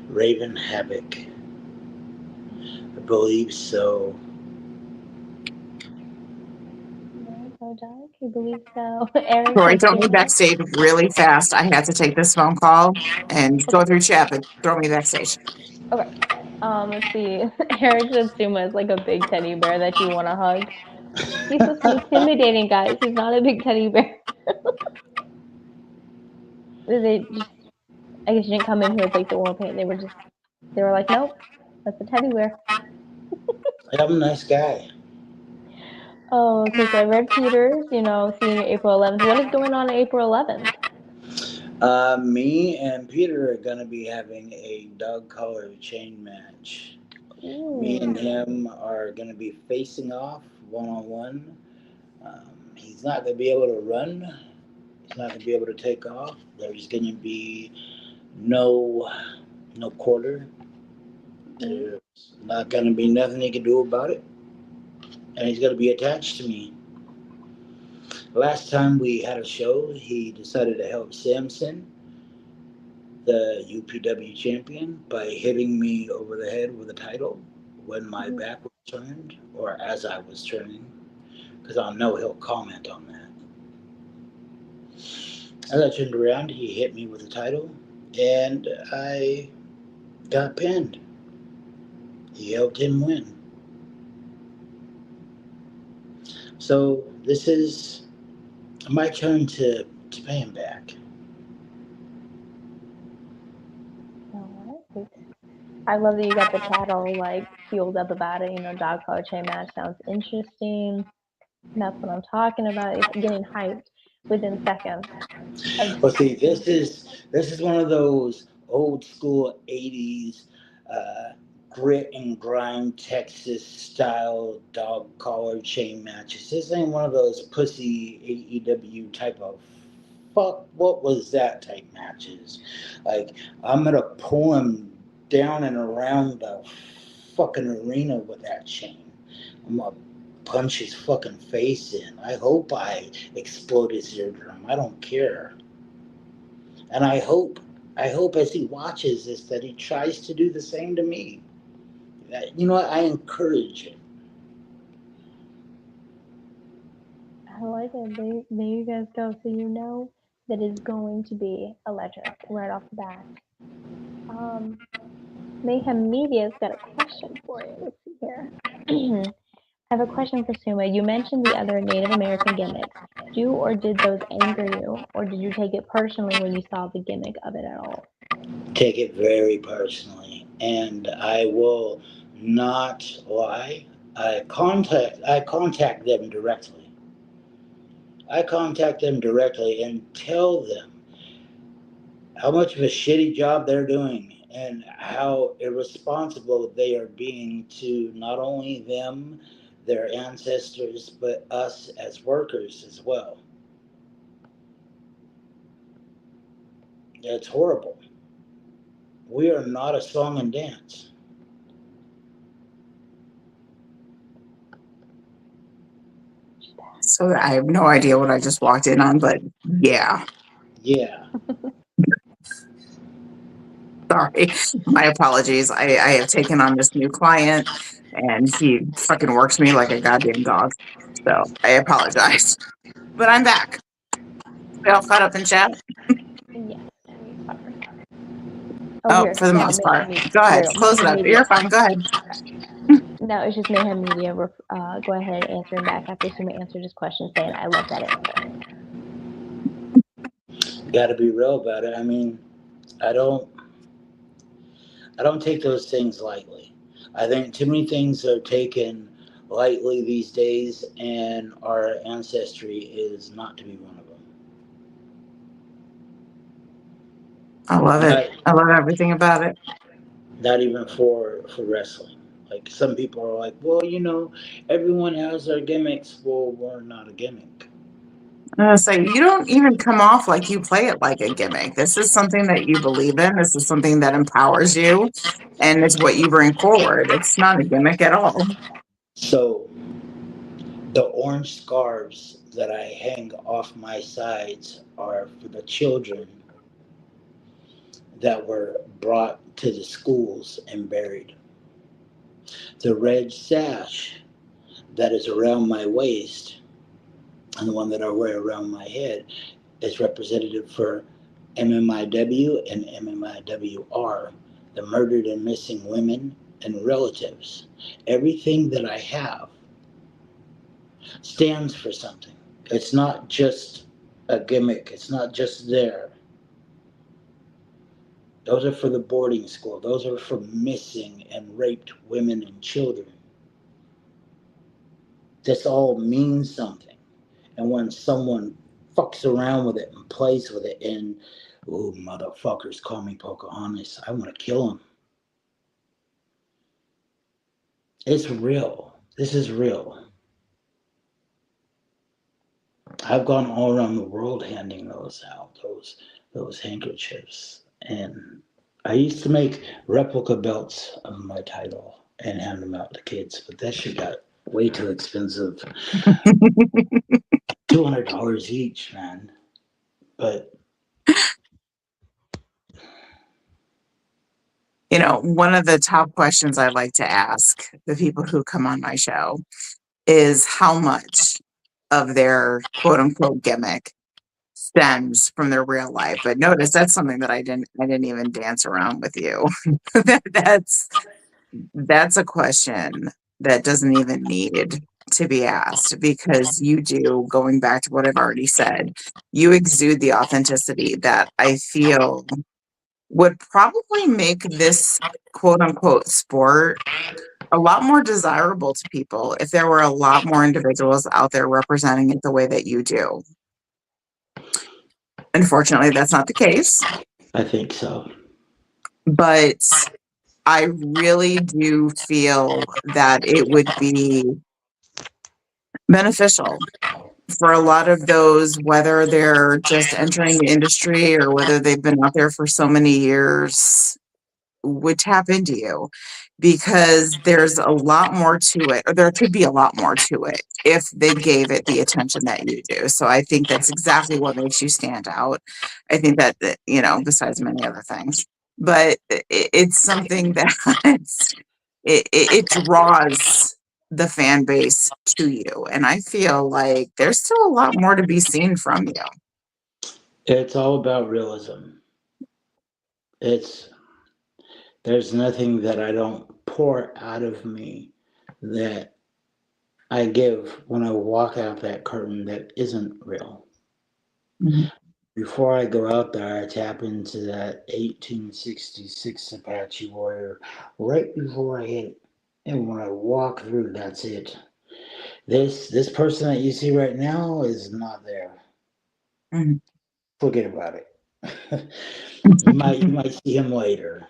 Raven Havoc. I believe so. No, Doug, you believe so? Eric Tori, says throw me Suma. backstage really fast. I had to take this phone call and go Okay. through chat, but throw me backstage. Okay. Let's see. Eric says Suma is like a big teddy bear that you want to hug. He's supposed to be intimidating, guys. He's not a big teddy bear. They just, I guess you didn't come in here with like the war paint. They were like, nope, that's a teddy bear. I'm a nice guy. Oh, okay. So I read Peter's, seeing April 11th. What is going on April 11th? Me and Peter are gonna be having a dog collar chain match. Me and him are gonna be facing off one on one. He's not gonna be able to run. He's not gonna be able to take off. There's gonna be no quarter. There's not gonna be nothing he can do about it, and he's gonna be attached to me. Last time we had a show, he decided to help Samson, the UPW champion, by hitting me over the head with a title when my back was turned, or as I was turning, because I know he'll comment on that. As I turned around, he hit me with the title, and I got pinned. He helped him win. So this is my turn to pay him back. All right. I love that you got the chat all like fueled up about it. You know, dog collar chain match sounds interesting. That's what I'm talking about. It's getting hyped within seconds. But see, this is one of those old school '80s uh, grit and grind Texas style dog collar chain matches. This ain't one of those pussy AEW type of fuck. What was that type matches? Like I'm gonna pull him down and around the fucking arena with that chain. I'm gonna punch his fucking face in. I hope I explode his eardrum. I don't care. And I hope as he watches this that he tries to do the same to me. You know what? I encourage it. I like it. There you guys go. So you know that is going to be electric right off the bat. Mayhem Media's got a question for you. Let's see here. I have a question for Suma. You mentioned the other Native American gimmicks. Do or did those anger you, or did you take it personally when you saw the gimmick of it at all? Take it very personally, and I will not lie. I contact them directly. I contact them directly and tell them how much of a shitty job they're doing and how irresponsible they are being to not only them, their ancestors, but us as workers as well. It's horrible. We are not a song and dance. So I have no idea what I just walked in on, but yeah. Yeah. Sorry. My apologies. I have taken on this new client and he fucking works me like a goddamn dog. So I apologize. But I'm back. We all caught up in chat? Yes, we are. Oh, Here, for the yeah, most part. Mayhem Go ahead. here, Close it Mayhem up. Media. You're fine. Go ahead. No, it's just Mayhem Media. Go ahead and answer him back after Suma answered his question, saying, "I love that answer." Got to be real about it. I mean, I don't I don't take those things lightly. I think too many things are taken lightly these days, and our ancestry is not to be one of them. I love it. Not, I love everything about it. not even for wrestling. Like some people are like, well, everyone has their gimmicks. Well, we're not a gimmick. I'm gonna say you don't even come off like you play it like a gimmick. This is something that you believe in. This is something that empowers you, and it's what you bring forward. It's not a gimmick at all. So the orange scarves that I hang off my sides are for the children that were brought to the schools and buried. The red sash that is around my waist and the one that I wear around my head is representative for MMIW and MMIWR, the murdered and missing women and relatives. Everything that I have stands for something. It's not just a gimmick, it's not just there. Those are for the boarding school. Those are for missing and raped women and children. This all means something. And when someone fucks around with it and plays with it and, oh, motherfuckers call me Pocahontas, I want to kill them. It's real. This is real. I've gone all around the world handing those out, those handkerchiefs. And I used to make replica belts of my title and hand them out to kids, but that shit got way too expensive. $200 each, man. But One of the top questions I like to ask the people who come on my show is how much of their quote unquote gimmick stems from their real life. But notice that's something that I didn't even dance around with you. that's That's a question that doesn't even need to be asked because you do, going back to what I've already said, you exude the authenticity that I feel would probably make this quote unquote sport a lot more desirable to people if there were a lot more individuals out there representing it the way that you do. Unfortunately, that's not the case, I think so. but I really do feel that it would be beneficial for a lot of those, whether they're just entering the industry or whether they've been out there for so many years, would tap into you because there's a lot more to it, or there could be a lot more to it if they gave it the attention that you do. So I think that's exactly what makes you stand out. I think that besides many other things, but it's something that it draws the fan base to you. And I feel like there's still a lot more to be seen from you. It's all about realism. It's There's nothing that I don't pour out of me that I give when I walk out that curtain that isn't real. Mhm. Before I go out there, I tap into that 1866 Apache Warrior right before I hit. And when I walk through, that's it. This person that you see right now is not there. Mhm. Forget about it. You might see him later.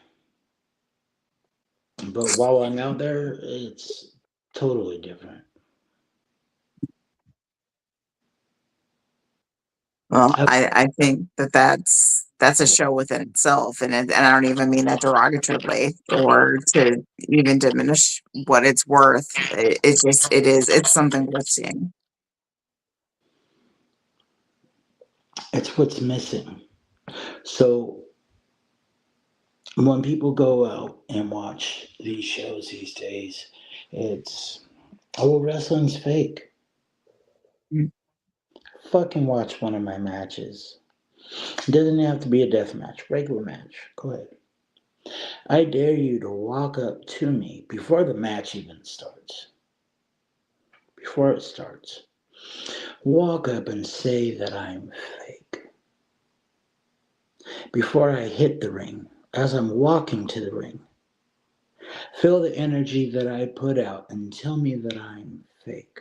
But while I'm out there, it's totally different. Well, I, I think that's a show within itself, and I don't even mean that derogatorily or to even diminish what it's worth. It's something worth seeing. it's what's missing. So when people go out and watch these shows these days, it's, oh, wrestling's fake. Mm. Fucking watch one of my matches. It doesn't have to be a death match, regular match. Go ahead. I dare you to walk up to me before the match even starts. Before it starts, walk up and say that I'm fake. Before I hit the ring, as I'm walking to the ring, feel the energy that I put out and tell me that I'm fake.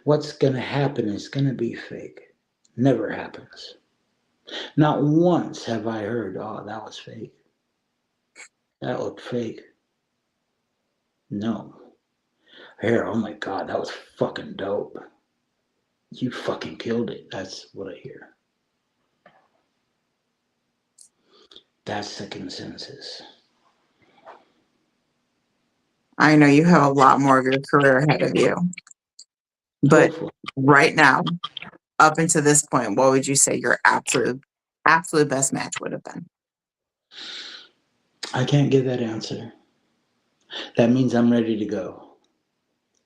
What's going to happen is going to be fake. Never happens. Not once have I heard, oh, that was fake. That looked fake. No. Here, oh my God, that was fucking dope. You fucking killed it. That's what I hear. That's the consensus. I know you have a lot more of your career ahead of you, but Hopefully. right now, up until this point, what would you say your absolute best match would have been? I can't give that answer. That means I'm ready to go.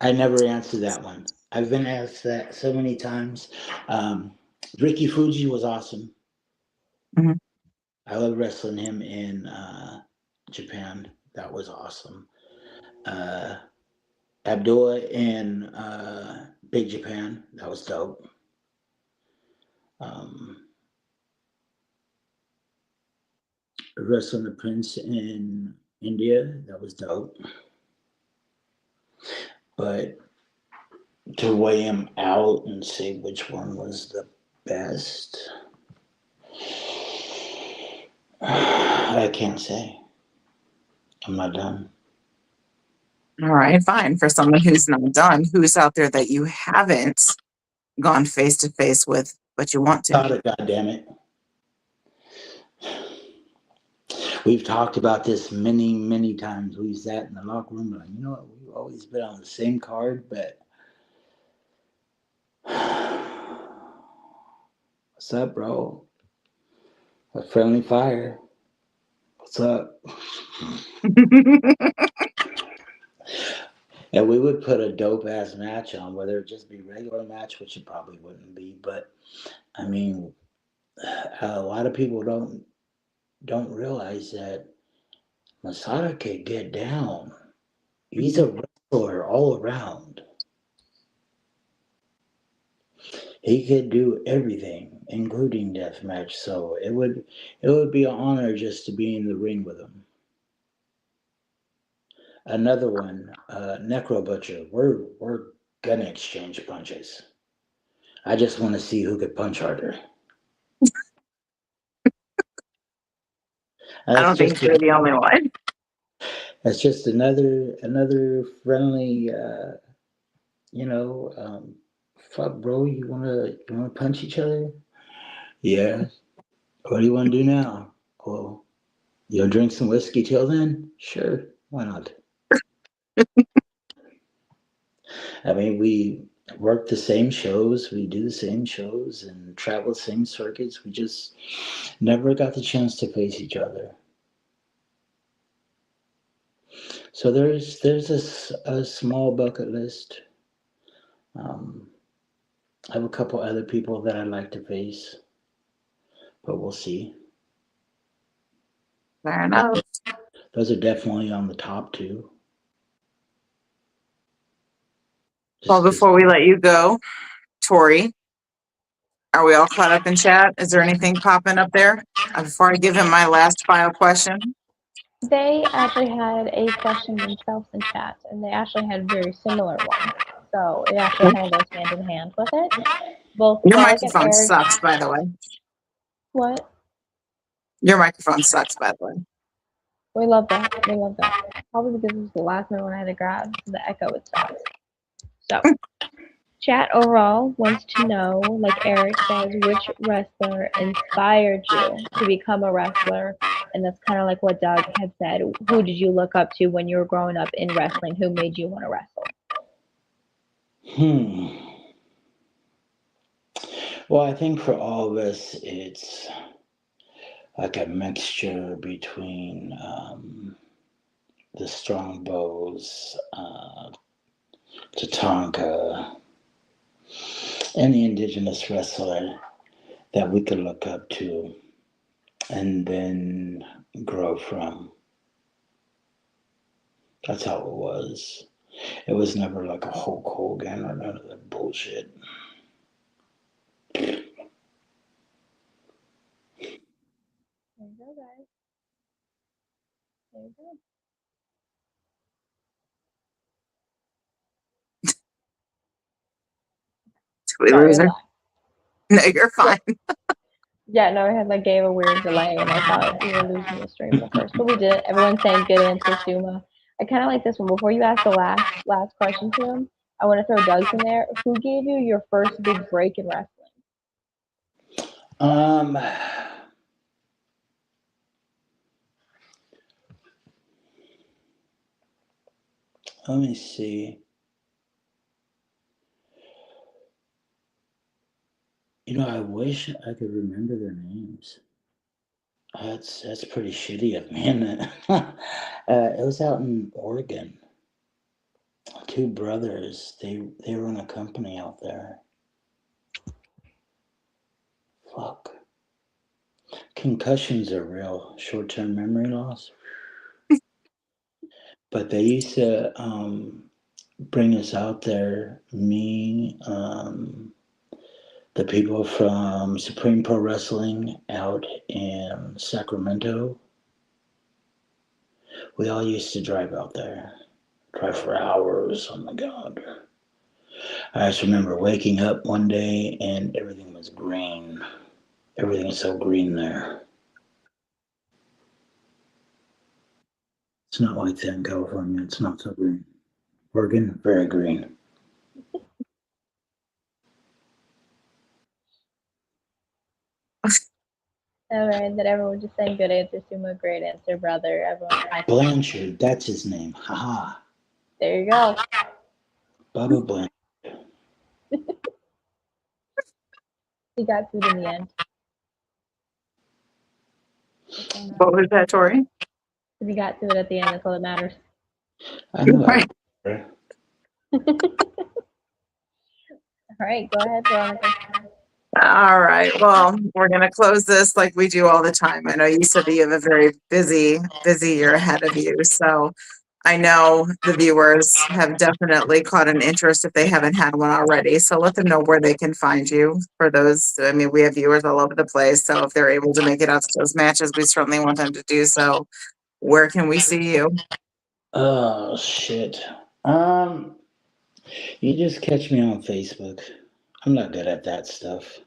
I never answered that one. I've been asked that so many times. Um, Ricky Fuji was awesome. Mhm. I love wrestling him in Japan. That was awesome. Uh, Abdullah in Big Japan. That was dope. Um, wrestling the Prince in India. That was dope. But to weigh him out and say which one was the best, I can't say. I'm not done. All right, fine. For someone who's not done, who's out there that you haven't gone face to face with, but you want to? Got it, goddammit. We've talked about this many, many times. We've sat in the locker room and, you know what, we've always been on the same card, but what's up, bro? A friendly fire. What's up? And we would put a dope ass match on, whether it just be regular match, which it probably wouldn't be, but I mean, a lot of people don't realize that Masada could get down. He's a wrestler all around. He could do everything, including deathmatch. So it would be an honor just to be in the ring with him. Another one, Necro Butcher. We're gonna exchange punches. I just want to see who could punch harder. I don't think you're the only one. That's just another friendly. Fuck, bro. You wanna punch each other? Yeah. What do you want to do now? Well, you'll drink some whiskey till then? Sure. Why not? I mean, we work the same shows, we do the same shows, and travel the same circuits. We just never got the chance to face each other. So there's a small bucket list. Um, I have a couple other people that I'd like to face, but we'll see. Fair enough. Those are definitely on the top two. Well, Just because. before we let you go, Tori, are we all caught up in chat? Is there anything popping up there? Before I give him my last final question. They actually had a question themselves in chat, and they actually had very similar ones. So it actually kind of goes hand in hand with it. Both Your Eric and microphone Eric. sucks, by the way. What? Your microphone sucks, by the way. We love that. We love that. Probably because it was the last one I had to grab, so the echo would stop. So, chat overall wants to know, like Eric says, which wrestler inspired you to become a wrestler? And that's kind of like what Doug had said. Who did you look up to when you were growing up in wrestling? Who made you want to wrestle? Well, I think for all of us, it's like a mixture between the Strongbows, Tatanka, any indigenous wrestler that we could look up to and then grow from. That's how it was. It was never like a Hulk Hogan or none of that bullshit. There you go, guys. There you go. We Sorry, lose I her. lied. No, you're fine. Yeah, no, I had like gave a weird delay and I thought we were losing the stream at first, but we did. Everyone's saying good answer, Suma. I kind of like this one. Before you ask the last question to him, I want to throw Doug's in there. Who gave you your first big break in wrestling? Let me see. I wish I could remember their names. That's pretty shitty of me, isn't it? It was out in Oregon. Two brothers. They run a company out there. Fuck. Concussions are real. Short-term memory loss. But they used to bring us out there. Me, the people from Supreme Pro Wrestling out in Sacramento. We all used to drive out there. Drive for hours. Oh my God. I just remember waking up one day and everything was green. Everything is so green there. It's not like that in California. It's not so green. Oregon, very green. All right, that everyone just saying good answer, Suma. Great answer, brother. Everyone, Blanchard, that's his name. Haha. there you go. Bubba Blanchard. He got food in the end. What was that, Tori? He got to it at the end. That's all that matters. I know. Right. All right, go ahead, Veronica. All right. Well, we're going to close this like we do all the time. I know you said that you have a very busy year ahead of you. So I know the viewers have definitely caught an interest if they haven't had one already. So let them know where they can find you for those. I mean, we have viewers all over the place. So if they're able to make it out to those matches, we certainly want them to do so. Where can we see you? Oh shit. You just catch me on Facebook. I'm not good at that stuff.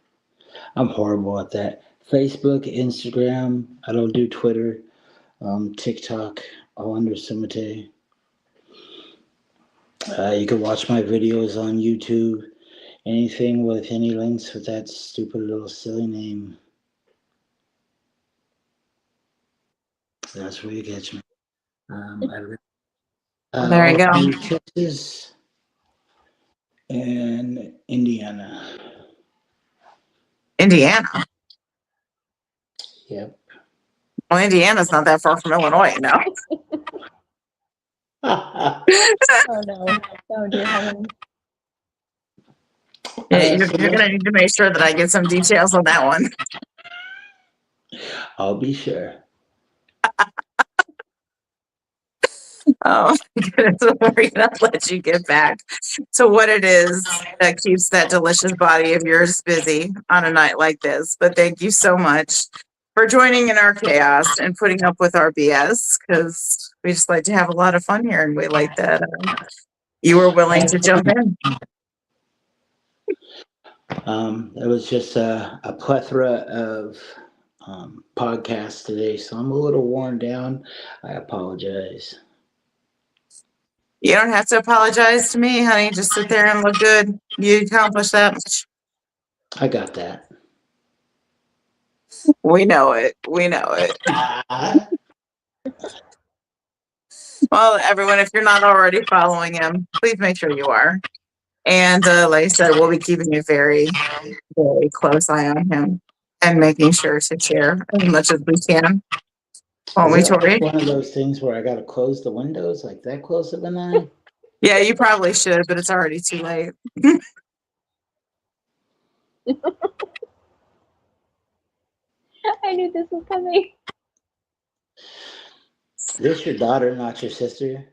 I'm horrible at that. Facebook, Instagram. I don't do Twitter. TikTok. All under Sumate. You can watch my videos on YouTube. Anything with any links with that stupid little silly name. That's where you catch me. There you go. Texas and Indiana. Indiana. Yep. Well, Indiana's not that far from Illinois, no. Oh no. Oh dear heaven. Yeah, you're going to need to make sure that I get some details on that one. I'll be sure. Oh, goodness, we're going to let you get back to what it is that keeps that delicious body of yours busy on a night like this. But thank you so much for joining in our chaos and putting up with our BS, because we just like to have a lot of fun here, and we like that you were willing to jump in. There was just a plethora of podcasts today, so I'm a little worn down. I apologize. You don't have to apologize to me, honey. Just sit there and look good. You accomplished that much. I got that. We know it. We know it. Well, everyone, if you're not already following him, please make sure you are. And like I said, we'll be keeping a very, very close eye on him and making sure to share as much as we can. Won't we, Tori? One of those things where I got to close the windows like that close of an eye? Yeah, you probably should, but it's already too late. I knew this was coming. Is this your daughter, not your sister?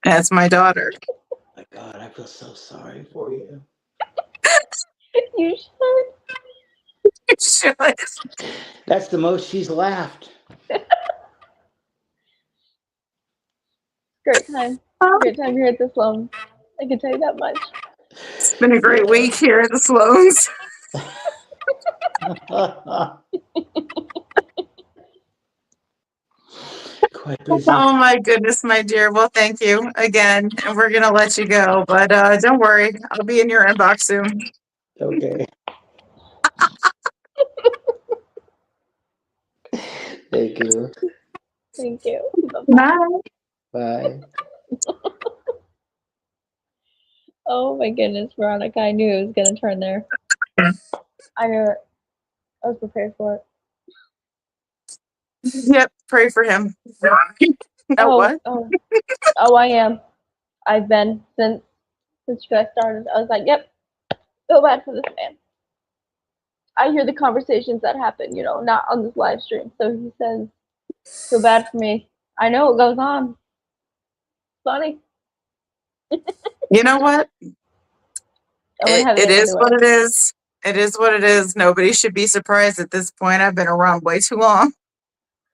That's my daughter. Oh my God, I feel so sorry for you. You should. You should. That's the most she's laughed. Great time. Great time here at the Sloanes. I can tell you that much. It's been a great week here at the Sloanes. Quite busy. Oh my goodness, my dear. Well, thank you again, and we're gonna let you go. But don't worry, I'll be in your inbox soon. Okay. Thank you. Thank you. Bye. Bye. Oh my goodness, Veronica. I knew it was going to turn there. I knew it. I was prepared for it. Yep, pray for him. What? Oh, I am. I've been since you guys started. I was like, yep, feel bad for this man. I hear the conversations that happen, not on this live stream. So he says, feel bad for me. I know what goes on. Funny. You know what? It is what it is. It is what it is. Nobody should be surprised at this point. I've been around way too long.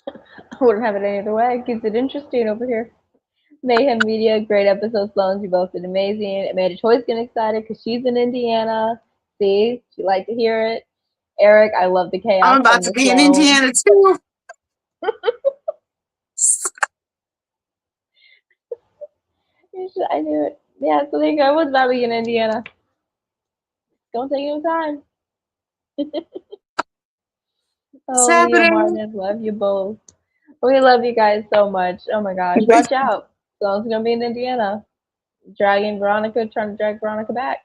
I wouldn't have it any other way. It keeps it interesting over here. Mayhem Media, great episode, Sloanes. You both did amazing. Amanda Choi's getting excited because she's in Indiana. See, she liked to hear it. Eric, I love the chaos. I'm about to be in Indiana too. I knew it. Yeah, so there you go. I was about to be in Indiana. Don't take your time. Oh, yeah, Martin, love you both. We love you guys so much. Oh my gosh, watch out. Sloane's gonna be in Indiana. Trying to drag Veronica back.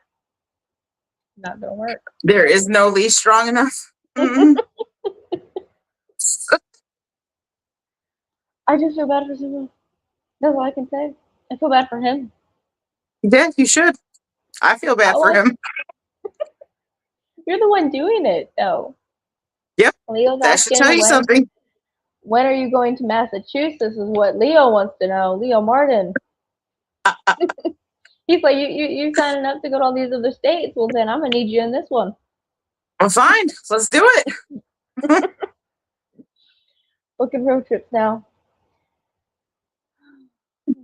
Not gonna work. There is no leash strong enough. Mm-mm. I just feel bad for Suma. That's all I can say. I feel bad for him. Yeah, you should. I feel bad for him. You're the one doing it, though. Yep, Leo's that should asking tell you something. when are you going to Massachusetts is what Leo wants to know. Leo Martin. He's like, you signing up to go to all these other states. Well, then I'm going to need you in this one. Well, fine. Let's do it. Booking road trips now.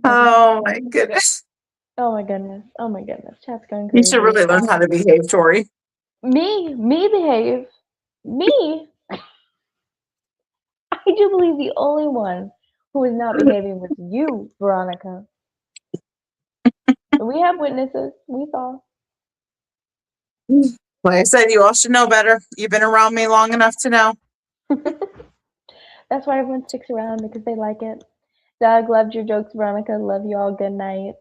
Oh my goodness. Oh my goodness. Oh my goodness. Chat's going You crazy. should really learn how to behave, Tori. Me behave. Me? I do believe the only one who is not behaving was you, Veronica. We have witnesses. We saw. Like I said, you all should know better. You've been around me long enough to know. That's why everyone sticks around, because they like it. Doug, loved your jokes, Veronica. Love you all. Good night.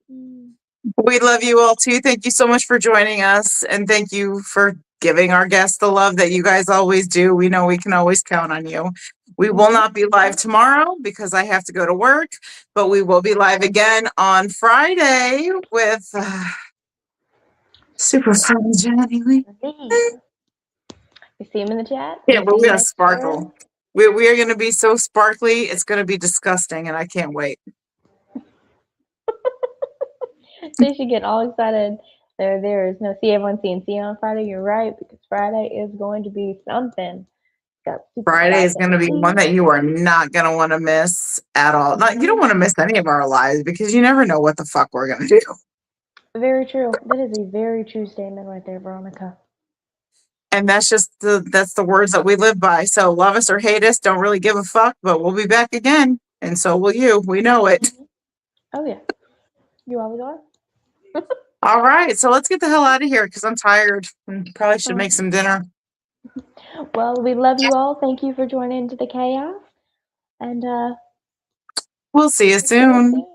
We love you all too. Thank you so much for joining us. And thank you for giving our guests the love that you guys always do. We know we can always count on you. We will not be live tomorrow because I have to go to work, but we will be live again on Friday with Super Fun Jenny Lee. You see him in the chat? Yeah, but we're going to sparkle. We are going to be so sparkly. It's going to be disgusting, and I can't wait. They should get all excited. There is no see everyone CNC on Friday. You're right, because Friday is going to be something. Friday is going to be one that you are not going to want to miss at all. Not, you don't want to miss any of our lives because you never know what the fuck we're going to do. Very true. That is a very true statement right there, Veronica. And that's just that's the words that we live by. So love us or hate us, don't really give a fuck, but we'll be back again. And so will you. We know it. Oh, yeah. You always are. All right. So let's get the hell out of here because I'm tired and probably should make some dinner. Well, we love you all. Thank you for joining into the chaos. And we'll see you soon.